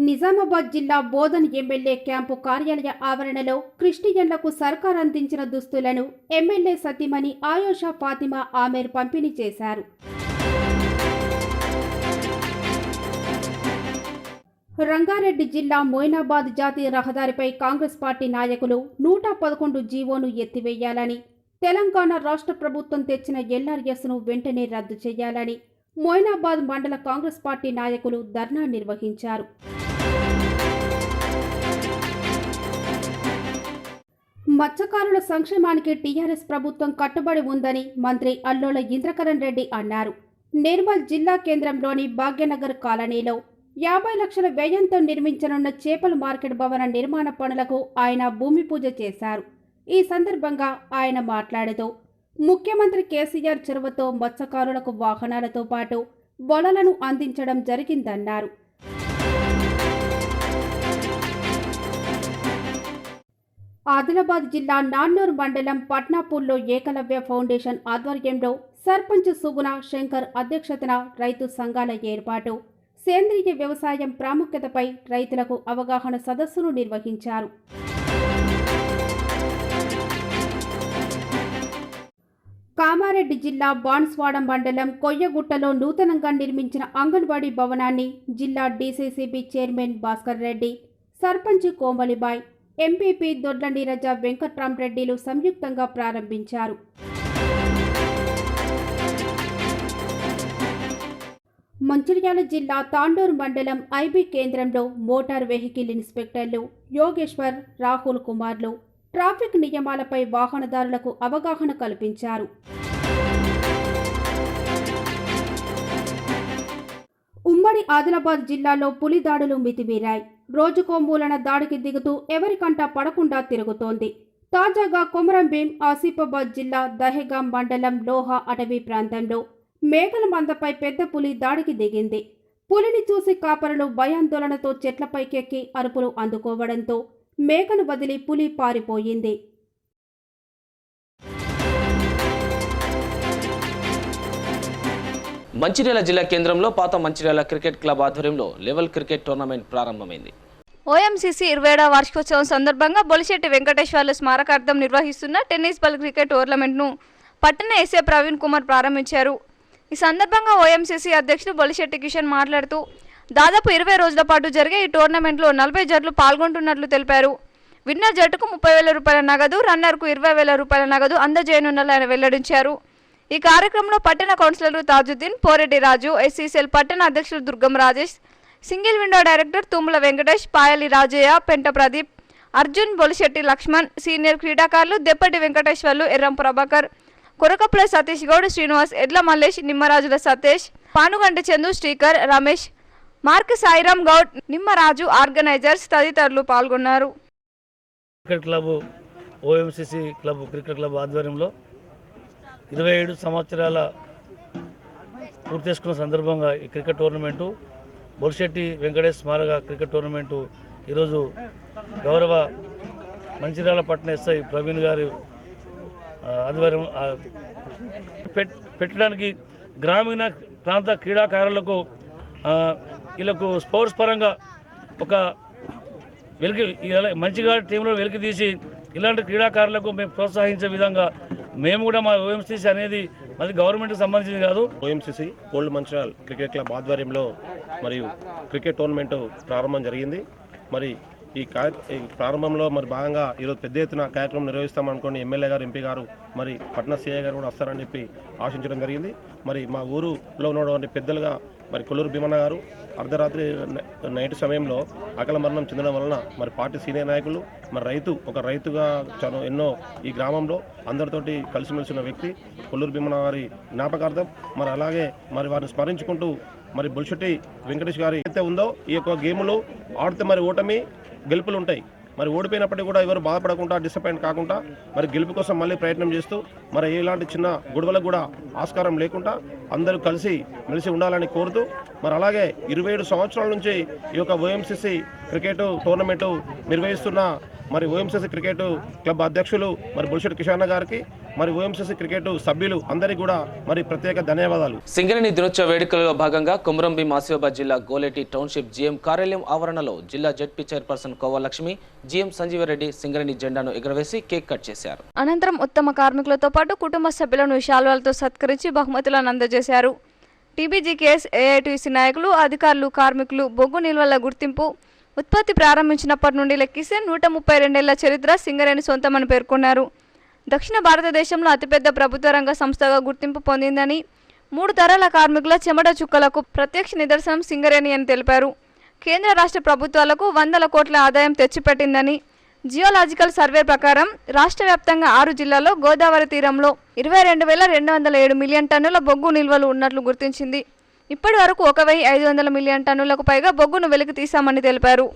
నిజామాబాద్ జిల్లా బోధన్ ఎమ్మెల్యే క్యాంపు కార్యాలయ ఆవరణలో క్రిస్టియన్లకు సర్కార్ అందించిన దుస్తులను ఎమ్మెల్యే సతీమణి ఆయోషా ఫాతిమా ఆమేర్ పంపిణీ చేశారు. రంగారెడ్డి జిల్లా మొయినాబాద్ జాతీయ రహదారిపై కాంగ్రెస్ పార్టీ నాయకులు 111 జీవోను ఎత్తివేయాలని, తెలంగాణ రాష్ట్ర ప్రభుత్వం తెచ్చిన ఎల్ఆర్ఎస్ను వెంటనే రద్దు చేయాలని మొయినాబాద్ మండల కాంగ్రెస్ పార్టీ నాయకులు ధర్నా నిర్వహించారు. మత్స్యకారుల సంక్షేమానికి టీఆర్ఎస్ ప్రభుత్వం కట్టుబడి ఉందని మంత్రి అల్లోల ఇంద్రకరణ్ రెడ్డి అన్నారు. నిర్మల్ జిల్లా కేంద్రంలోని భాగ్యనగర్ కాలనీలో 50 లక్షల వ్యయంతో నిర్మించనున్న చేపల మార్కెట్ భవన నిర్మాణ పనులకు ఆయన భూమి పూజ చేశారు. ఈ సందర్భంగా ఆయన మాట్లాడుతూ ముఖ్యమంత్రి కేసీఆర్ చొరవతో మత్స్యకారులకు వాహనాలతో పాటు వలలను అందించడం జరిగిందన్నారు. ఆదిలాబాద్ జిల్లా నాన్నూరు మండలం పట్నాపూర్లో ఏకలవ్య ఫౌండేషన్ ఆధ్వర్యంలో సర్పంచ్ సుగుణ శంకర్ అధ్యక్షతన రైతు సంఘాల ఏర్పాటు, సేంద్రీయ వ్యవసాయం ప్రాముఖ్యతపై రైతులకు అవగాహన సదస్సును నిర్వహించారు. కామారెడ్డి జిల్లా బాన్స్వాడ మండలం కొయ్యగుట్టలో నూతనంగా నిర్మించిన అంగన్వాడీ భవనాన్ని జిల్లా DCCB chairman Bhaskar Reddy, sarpanch Komalibai, MPP Dodla Neeraja వెంకట్రామరెడ్డిలు సంయుక్తంగా ప్రారంభించారు. మంచిర్యాల జిల్లా తాండూరు మండలం ఐబీ కేంద్రంలో మోటార్ వెహికల్ ఇన్స్పెక్టర్లు యోగేశ్వర్, రాహుల్ కుమార్లు ట్రాఫిక్ నియమాలపై వాహనదారులకు అవగాహన కల్పించారు. ఉమ్మడి ఆదిలాబాద్ జిల్లాలో పులి దాడులు మితిమీరాయి. రోజుకో మూలన దాడికి దిగుతూ ఎవరికంటా పడకుండా తిరుగుతోంది. తాజాగా కొమరంభీం, ఆసిఫాబాద్ జిల్లా దహేగాం మండలం లోహా అటవీ ప్రాంతంలో మేకల మందపై పెద్ద పులి దాడికి దిగింది. పులిని చూసి కాపరులు భయాందోళనతో చెట్లపైకెక్కి అరుపులు అందుకోవడంతో మేకను వదిలి పులి పారిపోయింది. మంచిర్యాల జిల్లా కేంద్రంలో పాత మంచిర్యాల క్రికెట్ క్లబ్ ఆధ్వర్యంలో లెవెల్ క్రికెట్ టోర్నమెంట్ ప్రారంభమైంది. ఓఎంసీసీ 27వ వార్షికోత్సవం సందర్భంగా బొలిశెట్టి వెంకటేశ్వర్లు స్మారకార్థం నిర్వహిస్తున్న టెన్నిస్ బాల్ క్రికెట్ టోర్నమెంట్ను పట్టణ ఎస్ఏ ప్రవీణ్ కుమార్ ప్రారంభించారు. ఈ సందర్భంగా ఓఎంసీసీ అధ్యక్షుడు బొలిశెట్టి కిషన్ మాట్లాడుతూ దాదాపు 20 రోజుల పాటు జరిగే ఈ టోర్నమెంట్లో 40 జట్లు పాల్గొంటున్నట్లు తెలిపారు. విన్నర్ జట్టుకు 30,000 రూపాయల నగదు, రన్నర్కు 20,000 రూపాయల నగదు అందజేయనున్నట్లు ఆయన వెల్లడించారు. ఈ కార్యక్రమంలో పట్టణ కౌన్సిలర్ తాజుద్దీన్, పోరెడ్డి రాజు, ఎస్సీసీఎల్ పట్టణ అధ్యక్షులు Durgam Rajesh, single window director Tummala Venkatesh, Payali Rajaiah, Penta Pradeep, Arjun, Bolisetti Laxman, senior క్రీడాకారులు దెప్పటి వెంకటేశ్వర్లు, ఎర్రం ప్రభాకర్, కొరకపుల సతీష్ గౌడ్, శ్రీనివాస్, ఎడ్ల మల్లేష్, నిమ్మరాజుల సతీష్, పానుగంటి చందు, శ్రీకర్, రమేష్, మార్క్ సాయిరామ్ గౌడ్, నిమ్మరాజు, ఆర్గనైజర్స్ తదితరులు పాల్గొన్నారు. Cricket club OMCC club cricket club ఆధ్వర్యంలో 27 సంవత్సరాల పూర్తి చేసుకున్న సందర్భంగా ఈ క్రికెట్ టోర్నమెంటు బొలిశెట్టి వెంకటేష్ స్మారక క్రికెట్ టోర్నమెంటు ఈరోజు గౌరవ మంచిర్యాల పట్టణ ఎస్ఐ ప్రవీణ్ గారి ఆధ్వర్యం పెట్టడానికి గ్రామీణ ప్రాంత క్రీడాకారులకు వీళ్ళకు స్పోర్ట్స్ పరంగా ఒక వెలికి మంచిగా టీంలో వెలికి తీసి ఇలాంటి క్రీడాకారులకు మేము ప్రోత్సహించే విధంగా మేము కూడా మా ఓఎంసీసీ అనేది అది గవర్నమెంట్కి సంబంధించింది కాదు. ఓఎంసీసీ ఓల్డ్ మంచిర్యాల క్రికెట్ క్లబ్ ఆధ్వర్యంలో మరియు క్రికెట్ టోర్నమెంటు ప్రారంభం జరిగింది. మరి ఈ ప్రారంభంలో మరి భాగంగా ఈరోజు పెద్ద ఎత్తున కార్యక్రమం నిర్వహిస్తామనుకోండి ఎమ్మెల్యే గారు, ఎంపీ గారు, మరి పట్టణ సీఐ గారు కూడా వస్తారని చెప్పి ఆశించడం జరిగింది. మరి మా ఊరులో ఉన్నటువంటి పెద్దలుగా మరి కొల్లూరు భీమన్న గారు అర్ధరాత్రి నైట్ సమయంలో అకాల మరణం చెందడం వలన మరి పార్టీ సీనియర్ నాయకులు, మరి ఒక రైతుగా చాలా ఎన్నో ఈ గ్రామంలో అందరితోటి కలిసిమెలిసి ఉన్న వ్యక్తి కొల్లూరు భీమన్న గారి జ్ఞాపకార్థం మరి అలాగే మరి వారిని స్మరించుకుంటూ మరి బొలిశెట్టి వెంకటేష్ గారి అయితే ఉందో ఈ యొక్క గేములు ఆడితే మరి ఓటమి గెలుపులు ఉంటాయి. మరి ఓడిపోయినప్పటికీ కూడా ఎవరు బాధపడకుండా డిసప్పాయింట్ కాకుండా మరి గెలుపు కోసం మళ్ళీ ప్రయత్నం చేస్తూ మరి ఎలాంటి చిన్న గొడవలకు కూడా ఆస్కారం లేకుండా అందరూ మెలిసి ఉండాలని కోరుతూ మరి అలాగే 27 సంవత్సరాల నుంచి ఈ యొక్క ఓఎంసీసీ క్రికెట్ టోర్నమెంటు నిర్వహిస్తున్న మరి ఓఎంసీసీ క్రికెట్ క్లబ్ అధ్యక్షులు మరి బొలిశెట్టి కిషన్ గారికి, మరి ఓఎంసీసీ క్రికెట్ సభ్యులు అందరికీ కూడా మరి ప్రత్యేక ధన్యవాదాలు. సింగరేణి దినోత్సవ వేడుకలలో భాగంగా కొమరంభీం ఆసిఫాబాద్ జిల్లా గోలేటి టౌన్షిప్ జీఎం కార్యాలయం ఆవరణలో జిల్లా ZP chairperson Kova Lakshmi, GM Sanjeeva Reddy Singareni జెండాను ఎగురవేసి కేక్ కట్ చేశారు. అనంతరం ఉత్తమ కార్మికులతో పాటు కుటుంబ సభ్యులను శాల్వాలతో సత్కరించి బహుమతులను అందజేశారు. టీబీజీకేఎస్, ఏఐటీసీ నాయకులు, అధికారులు, కార్మికులు బొగ్గు నిల్వల గుర్తింపు ఉత్పత్తి ప్రారంభించినప్పటి నుండి లెక్కిస్తే 132 ఏళ్ల చరిత్ర సింగరేణి సొంతమని పేర్కొన్నారు. దక్షిణ భారతదేశంలో అతిపెద్ద ప్రభుత్వ రంగ సంస్థగా గుర్తింపు పొందిందని, 3 తరాల కార్మికుల చెమట చుక్కలకు ప్రత్యక్ష నిదర్శనం సింగరేణి అని తెలిపారు. కేంద్ర రాష్ట్ర ప్రభుత్వాలకు 100 కోట్ల ఆదాయం తెచ్చిపెట్టిందని, జియోలాజికల్ సర్వే ప్రకారం రాష్ట్ర వ్యాప్తంగా 6 జిల్లాల్లో గోదావరి తీరంలో 22,207 మిలియన్ టన్నుల బొగ్గు నిల్వలు ఉన్నట్లు గుర్తించింది. ఇప్పటి వరకు 1,500 మిలియన్ టన్నులకు పైగా బొగ్గును వెలికి తీశామని తెలిపారు.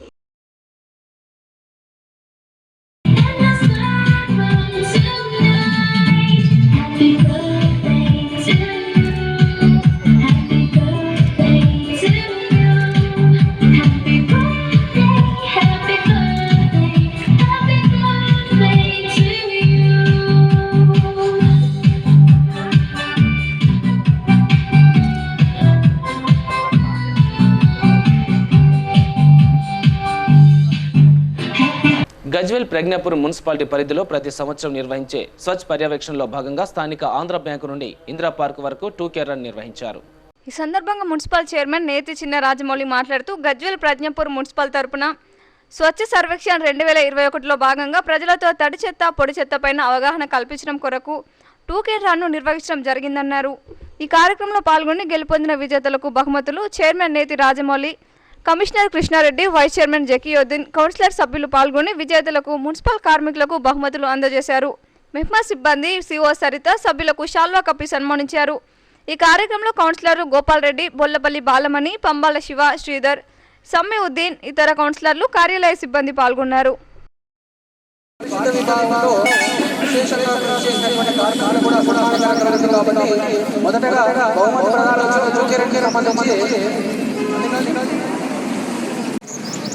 గజ్వేల్ ప్రజ్ఞాపూర్ మున్సిపాలిటీ పరిధిలో ప్రతి సంవత్సరం నిర్వహించే స్వచ్ఛ పర్యవేక్షణలో భాగంగా స్థానిక ఆంధ్ర బ్యాంకు నుండి ఇందిరా పార్క్ వరకు 2K రన్ నిర్వహించారు. ఈ సందర్భంగా మున్సిపల్ చైర్మన్ నేతి చిన్న రాజమౌళి మాట్లాడుతూ గజ్వేల్ ప్రజ్ఞాపూర్ మున్సిపల్ తరపున స్వచ్ఛ సర్వేక్షణ 2021లో భాగంగా ప్రజలతో తడి చెత్త, పొడి చెత్త పైన అవగాహన కల్పించడం కొరకు 2K రన్ను నిర్వహించడం జరిగిందన్నారు. ఈ కార్యక్రమంలో పాల్గొని గెలుపొందిన విజేతలకు బహుమతులు chairman Neti Rajamouli, commissioner Krishna Reddy, vice chairman Zakiuddin, councillor సభ్యులు పాల్గొని విజేతలకు, మున్సిపల్ కార్మికులకు బహుమతులు అందజేశారు. మెహ్మా సిబ్బంది, సిఓ సరిత సభ్యులకు శాల్వా కప్పి సన్మానించారు. ఈ కార్యక్రమంలో కౌన్సిలర్లు గోపాల్ రెడ్డి, బొల్లపల్లి బాలమణి, పంబాల శివ, శ్రీధర్, సమ్మిఉద్దీన్, ఇతర కౌన్సిలర్లు, కార్యాలయ సిబ్బంది పాల్గొన్నారు.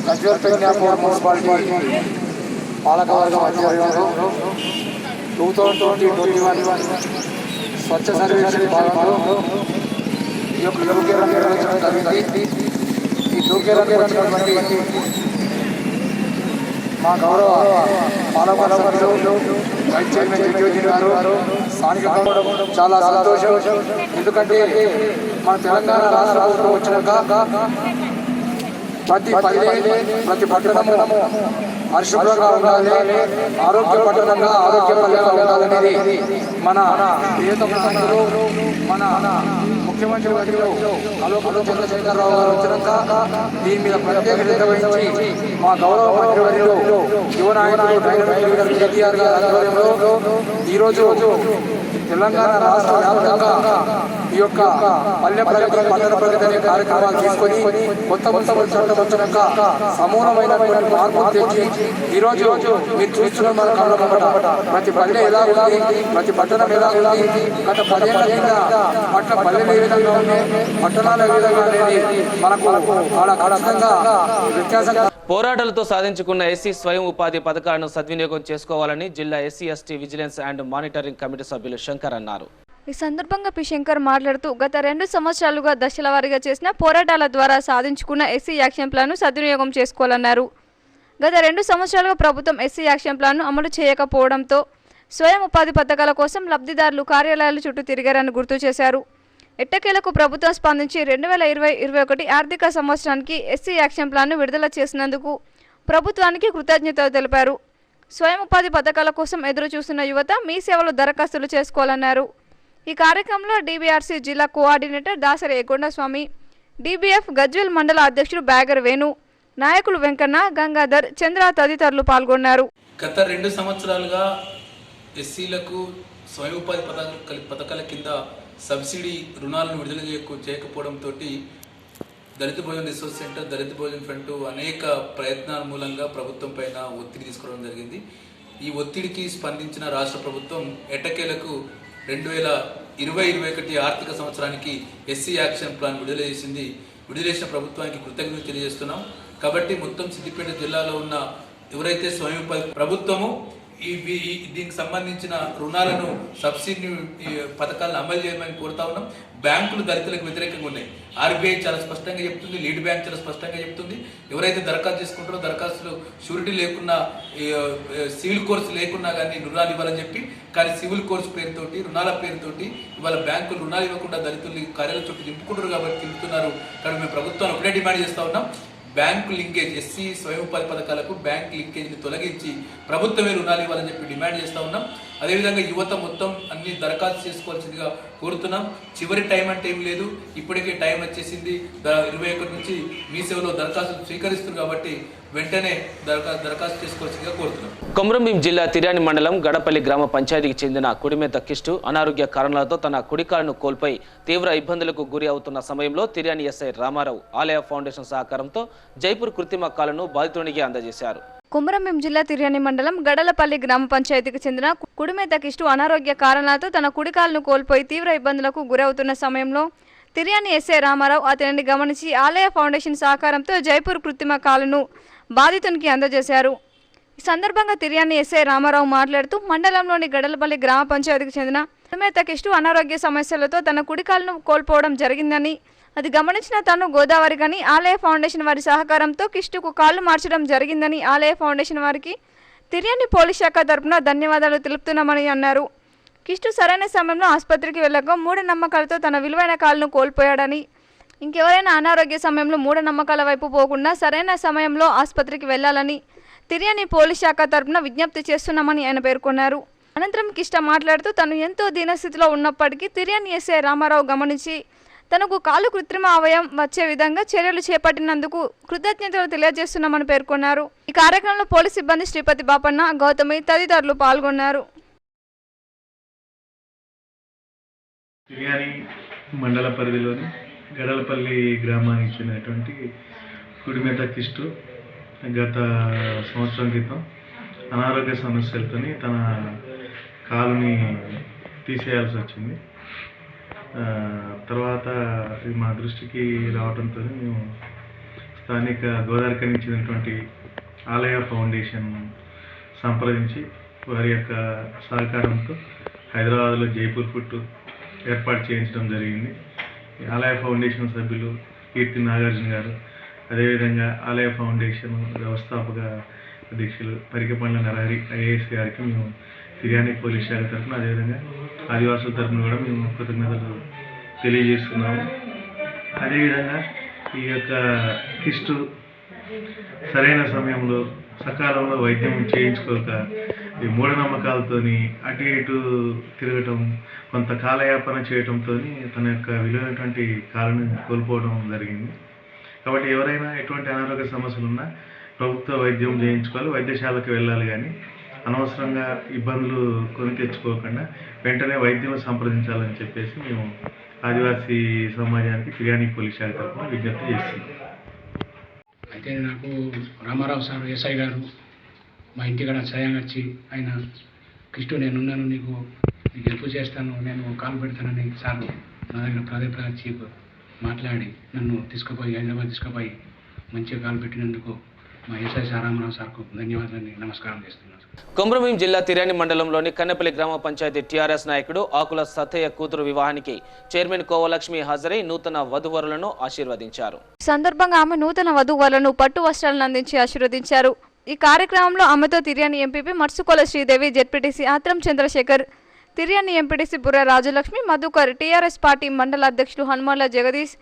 గజ్వేల్ ప్రజ్ఞాపూర్ మున్సిపాలిటీ పాలకవర్గం ఆధ్వర్యంలో 2020-21 స్వచ్ఛ సర్వేక్షణ భాగంలో ఈ యొక్క టూకేరన్ నిర్వహించడం జరిగింది. ఈ టూకేరన్కి వచ్చినటువంటి మా గౌరవ పాలక సభ్యులు వైస్ చైర్మన్ జగ్యోజన్ గారు స్థానిక చాలా సంతోషం. ఎందుకంటే మన తెలంగాణ రాష్ట్ర ప్రభుత్వం వచ్చినాక ప్రతి పల్లె ప్రతి పట్టణము పరిశుభ్రంగా ఉండాలి, ఆరోగ్య పట్టణంగా ఆరోగ్య పల్లెగా ఉండాలనేది మన ప్రియతములు మన ముఖ్యమంత్రి వర్యులు కల్వకుంట్ల చంద్రశేఖరరావు గారు వచ్చినాక దీని మీద ప్రత్యేక శ్రద్ధ వహించి మా గౌరవ మంత్రివర్యులు యువ నాయకుడు కేటీఆర్ గారి ఆధ్వర్యంలో ఈరోజు తెలంగాణ రాష్ట్ర వ్యాప్తంగా ఈ యొక్క పల్లె ప్రగతి పట్టణ ప్రగతి అనే కార్యక్రమాలు తీసుకొని కొత్త చట్టం వచ్చినాక సమూలమైనటువంటి మార్పులు తెచ్చి ఈరోజు మీరు చూస్తున్న మన కళ్ళ ప్రతి పల్లె ఎలా ఉంది, ప్రతి పట్టణం ఎలా ఉంది, గత 10 ఏళ్ల కింద పట్ల పల్లెలు ఏ విధంగా ఉన్నాయి, పట్టణాలు ఏ విధంగా అనేది మనకు చాలా ఖచ్చితంగా వ్యత్యాసం. పోరాటాలతో సాధించుకున్న ఎస్సీ స్వయం ఉపాధి పథకాలను సద్వినియోగం చేసుకోవాలని జిల్లా SC ST vigilance and monitoring committee సభ్యులు శంకర్ అన్నారు. ఈ సందర్భంగా పి శంకర్ మాట్లాడుతూ గత 2 సంవత్సరాలుగా దశల వారీగా చేసిన పోరాటాల ద్వారా సాధించుకున్న ఎస్సీ యాక్షన్ ప్లాన్ను సద్వినియోగం చేసుకోవాలన్నారు. గత 2 సంవత్సరాలుగా ప్రభుత్వం ఎస్సీ యాక్షన్ ప్లాన్ను అమలు చేయకపోవడంతో స్వయం ఉపాధి పథకాల కోసం లబ్ధిదారులు కార్యాలయాల చుట్టూ తిరిగారని గుర్తు చేశారు. ఎట్టకేలకు ప్రభుత్వం స్పందించి 2020-21 ఆర్థిక సంవత్సరానికి ఎస్సీ యాక్షన్ ప్లాన్ను విడుదల చేసినందుకు ప్రభుత్వానికి కృతజ్ఞతలు తెలిపారు. స్వయం ఉపాధి పథకాల కోసం ఎదురు చూస్తున్న యువత మీ సేవలో దరఖాస్తులు చేసుకోవాలన్నారు. ఈ కార్యక్రమంలో DBRC జిల్లా కోఆర్డినేటర్ దాసరి ఏకొండస్వామి, DBF గజ్వేల్ మండల అధ్యక్షుడు బ్యాగర్ వేణు, నాయకులు వెంకన్న, గంగాధర్, చంద్ర తదితరులు పాల్గొన్నారు. గత 2 సంవత్సరాలుగా ఎస్సీలకు స్వయం ఉపాధి పథకాల కింద సబ్సిడీ రుణాలను విడుదల చేయకపోవడంతో దళిత భోజన రిసోర్స్ సెంటర్, దళిత భోజన ఫ్రంట్ అనేక ప్రయత్నాల మూలంగా ప్రభుత్వం పైన ఒత్తిడి తీసుకోవడం జరిగింది. ఈ ఒత్తిడికి స్పందించిన రాష్ట్ర ప్రభుత్వం ఎట్టకేలకు 2020-21 ఆర్థిక సంవత్సరానికి ఎస్సీ యాక్షన్ ప్లాన్ విడుదల చేసింది. విడుదల చేసిన ప్రభుత్వానికి కృతజ్ఞతలు తెలియజేస్తున్నాం. కాబట్టి మొత్తం సిద్దిపేట జిల్లాలో ఉన్న ఎవరైతే స్వయం ఉపాధి ప్రభుత్వము దీనికి సంబంధించిన రుణాలను సబ్సిడీ పథకాలను అమలు చేయమని కోరుతా ఉన్నాం. బ్యాంకులు దళితులకు వ్యతిరేకంగా ఉన్నాయి. RBI చాలా స్పష్టంగా చెప్తుంది, లీడ్ బ్యాంక్ చాలా స్పష్టంగా చెప్తుంది. ఎవరైతే దరఖాస్తు చేసుకుంటారో దరఖాస్తులు షూరిటీ లేకున్నా, సివిల్ కోర్సు లేకున్నా కానీ రుణాలు ఇవ్వాలని చెప్పి, కానీ సివిల్ కోర్సు పేరుతోటి రుణాల పేరుతోటి ఇవాళ బ్యాంకులు రుణాలు ఇవ్వకుండా దళితులు కార్యాలయం చుట్టూ దింపుకుంటారు కాబట్టి తింటున్నారు. కానీ మేము ప్రభుత్వాన్ని ఒకటే డిమాండ్ చేస్తూ ఉన్నాం, బ్యాంకు లింకేజ్ ఎస్సీ స్వయం ఉపాధి పథకాలకు బ్యాంక్ లింకేజ్ని తొలగించి ప్రభుత్వమే రుణాలు ఇవ్వాలని చెప్పి డిమాండ్ చేస్తూ ఉన్నాం. అదేవిధంగా యువత మొత్తం అన్ని దరఖాస్తు చేసుకోవాల్సిందిగా కోరుతున్నాం. చివరి టైం అంటే ఏం లేదు, ఇప్పటికే టైం వచ్చేసింది. 21 నుంచి మీ సేవలో దరఖాస్తులు స్వీకరిస్తున్నారు కాబట్టి వెంటనే దరఖాస్తు చేసుకోవాల్సిందిగా కోరుతున్నాం. కొమరంభీం జిల్లా తిర్యాని మండలం గడపల్లి గ్రామ పంచాయతీకి చెందిన కుడిమేత కిష్టు అనారోగ్య కారణాలతో తన కుడికాలను కోల్పోయి తీవ్ర ఇబ్బందులకు గురి అవుతున్న సమయంలో తిర్యాని ఎస్ఐ రామారావు ఆలయ ఫౌండేషన్ సహకారంతో జైపూర్ కృత్రిమ కాలను బాధితునికి అందజేశారు. కొమరంభీం జిల్లా తిర్యాని మండలం గడలపల్లి గ్రామ పంచాయతీకి చెందిన కుడిమేత కిష్టు అనారోగ్య కారణాలతో తన కుడికాలను కోల్పోయి తీవ్ర ఇబ్బందులకు గురవుతున్న సమయంలో తిర్యాని ఎస్ఐ రామారావు అతనిని గమనించి ఆలయ ఫౌండేషన్ సహకారంతో జైపూర్ కృత్రిమ కాలును బాధితునికి అందజేశారు. ఈ సందర్భంగా తిర్యాని ఎస్ఐ రామారావు మాట్లాడుతూ మండలంలోని గడలపల్లి గ్రామ పంచాయతీకి చెందిన కుడిమేత కిష్టు అనారోగ్య సమస్యలతో తన కుడికాలను కోల్పోవడం జరిగిందని, అది గమనించిన తాను గోదావరి గని ఆలయ ఫౌండేషన్ వారి సహకారంతో కిష్టుకు కాళ్ళు మార్చడం జరిగిందని ఆలయ ఫౌండేషన్ వారికి తిర్యాని పోలీస్ శాఖ తరపున ధన్యవాదాలు తెలుపుతున్నామని అన్నారు. కిష్టు సరైన సమయంలో ఆసుపత్రికి వెళ్ళగా మూఢనమ్మకాలతో తన విలువైన కాళ్ళను కోల్పోయాడని, ఇంకెవరైనా అనారోగ్య సమయంలో మూఢనమ్మకాల వైపు పోకుండా సరైన సమయంలో ఆసుపత్రికి వెళ్లాలని తిర్యాని పోలీస్ శాఖ తరపున విజ్ఞప్తి చేస్తున్నామని ఆయన పేర్కొన్నారు. అనంతరం కిష్ట మాట్లాడుతూ తను ఎంతో దీనస్థితిలో ఉన్నప్పటికీ తిర్యాని ఎస్ఐ రామారావు గమనించి తనకు కాలు కృత్రిమ అవయవం వచ్చే విధంగా చర్యలు చేపట్టినందుకు కృతజ్ఞతలు తెలియజేస్తున్నామని పేర్కొన్నారు. ఈ కార్యక్రమంలో పోలీస్ సిబ్బంది శ్రీపతి బాపన్న, గౌతమి తదితరులు పాల్గొన్నారు. తిర్యాని మండల పరిధిలోని గడలపల్లి గ్రామానికి చెందినటువంటి కుడిమేత కిష్టు గత సంవత్సరం క్రితం అనారోగ్య సమస్యలతో తన కాలుని తీసేయాల్సి వచ్చింది. తర్వాత మా దృష్టికి రావడంతో మేము స్థానిక గోదావరికి చెందినటువంటి ఆలయ ఫౌండేషన్ సంప్రదించి వారి యొక్క సహకారంతో హైదరాబాద్లో జైపూర్ ఫుట్ ఏర్పాటు చేయించడం జరిగింది. ఆలయ ఫౌండేషన్ సభ్యులు కీర్తి నాగార్జున గారు, అదేవిధంగా ఆలయ ఫౌండేషన్ వ్యవస్థాపక అధ్యక్షులు పరికపండ్ల నరహరి ఐఏఎస్ గారికి మేము తిర్యాని పోలీస్ శాఖ తరఫున, అదేవిధంగా ఆదివాసుల తరఫున కూడా మేము కృతజ్ఞతలు తెలియజేస్తున్నాము. అదేవిధంగా ఈ యొక్క కిస్టు సరైన సమయంలో సకాలంలో వైద్యం చేయించుకోక ఈ మూఢనమ్మకాలతోని అటు ఇటు తిరగటం, కొంత కాలయాపన చేయటంతో తన యొక్క విలువైనటువంటి కాలను కోల్పోవడం జరిగింది. కాబట్టి ఎవరైనా ఎటువంటి అనారోగ్య సమస్యలు ఉన్నా ప్రభుత్వ వైద్యం చేయించుకోవాలి, వైద్యశాలకు వెళ్ళాలి. కానీ అనవసరంగా ఇబ్బందులు కొని తెచ్చుకోకుండా వెంటనే వైద్యం సంప్రదించాలని చెప్పేసి మేము ఆదివాసీ సమాజానికి తిర్యాని పోలీస్ శాఖ తరఫున విజ్ఞప్తి చేస్తున్నాం. అయితే నాకు రామారావు సార్ ఎస్ఐ గారు మా ఇంటికాడ స్వయంగా వచ్చి ఆయన కృష్ణుడు నేనున్నాను, నీకు హెల్ప్ చేస్తాను, నేను కాలు పెడతానని సార్ నా దగ్గర పదే వచ్చి మాట్లాడి నన్ను తీసుకుపోయి హైదరాబాద్ తీసుకుపోయి మంచిగా కాలు పెట్టినందుకు మా ఎస్ఐ రామారావు సార్కు ధన్యవాదాలని నమస్కారం చేస్తున్నాను. కొమరంభీం జిల్లా తిర్యాని మండలంలోని కన్నెపల్లి గ్రామ పంచాయతీ టీఆర్ఎస్ నాయకుడు ఆకుల సత్తయ్య కూతురు వివాహానికి చైర్మన్ కోవలక్ష్మి హాజరై నూతన వధువరులను ఆశీర్వదించారు. సందర్భంగా ఆమె నూతన వధువరులను పట్టు వస్త్రాలను అందించి ఆశీర్వదించారు. ఈ కార్యక్రమంలో ఆమెతో తిర్యాని ఎంపీపీ మర్సుకోల శ్రీదేవి, జెడ్పీటీసీ ఆత్రం చంద్రశేఖర్, తిర్యాని ఎంపీటీసీ బుర్ర రాజలక్ష్మి, మధుకర్, టీఆర్ఎస్ పార్టీ మండల అధ్యక్షులు హనుమాన్ల జగదీష్,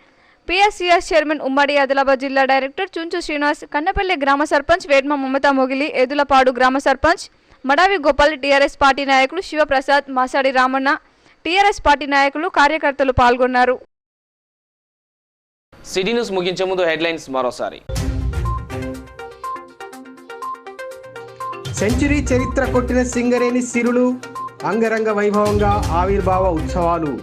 పిఎస్సిఎస్ చైర్మన్ ఉమ్మడి ఆదిలాబాద్ జిల్లా డైరెక్టర్ చుంచు శ్రీనివాస్, కన్నపల్లి గ్రామ సర్పంచ్ వేడ్మ మమతా మొగిలి, ఎదులపాడు గ్రామ సర్పంచ్ మడావి గోపాల్, టీఆర్ఎస్ పార్టీ నాయకులు శివప్రసాద్, మాసాడి రామన్న, టీఆర్ఎస్ పార్టీ నాయకులు, కార్యకర్తలు పాల్గొన్నారు. సిటీ న్యూస్ ముగించే ముందు హెడ్లైన్స్ మరోసారి. సెంచరీ చరిత్ర కొట్టిన సింగరేణి సిరులు, అంగరంగ వైభవంగా ఆవిర్భావ ఉత్సవాలు.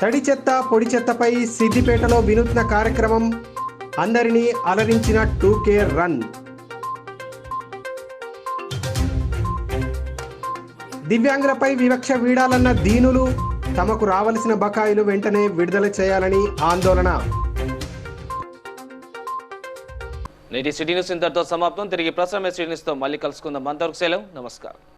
తడి చెత్త పొడి చెత్తపై సిద్దిపేటలో వినూత్న కార్యక్రమం, అందరినీ అలరించిన 2K రన్. దివ్యాంగులపై వివక్ష వీడాలన్న దీనులు, తమకు రావలసిన బకాయిలు వెంటనే విడుదల చేయాలని ఆందోళన. నేటి సిటీ న్యూస్ ఇంతటితో సమాప్తం. తిరిగి ప్రసారమే సిటీ న్యూస్తో మళ్ళీ కలుసుకుందాం. అంతవరకు సెలవు, నమస్కారం.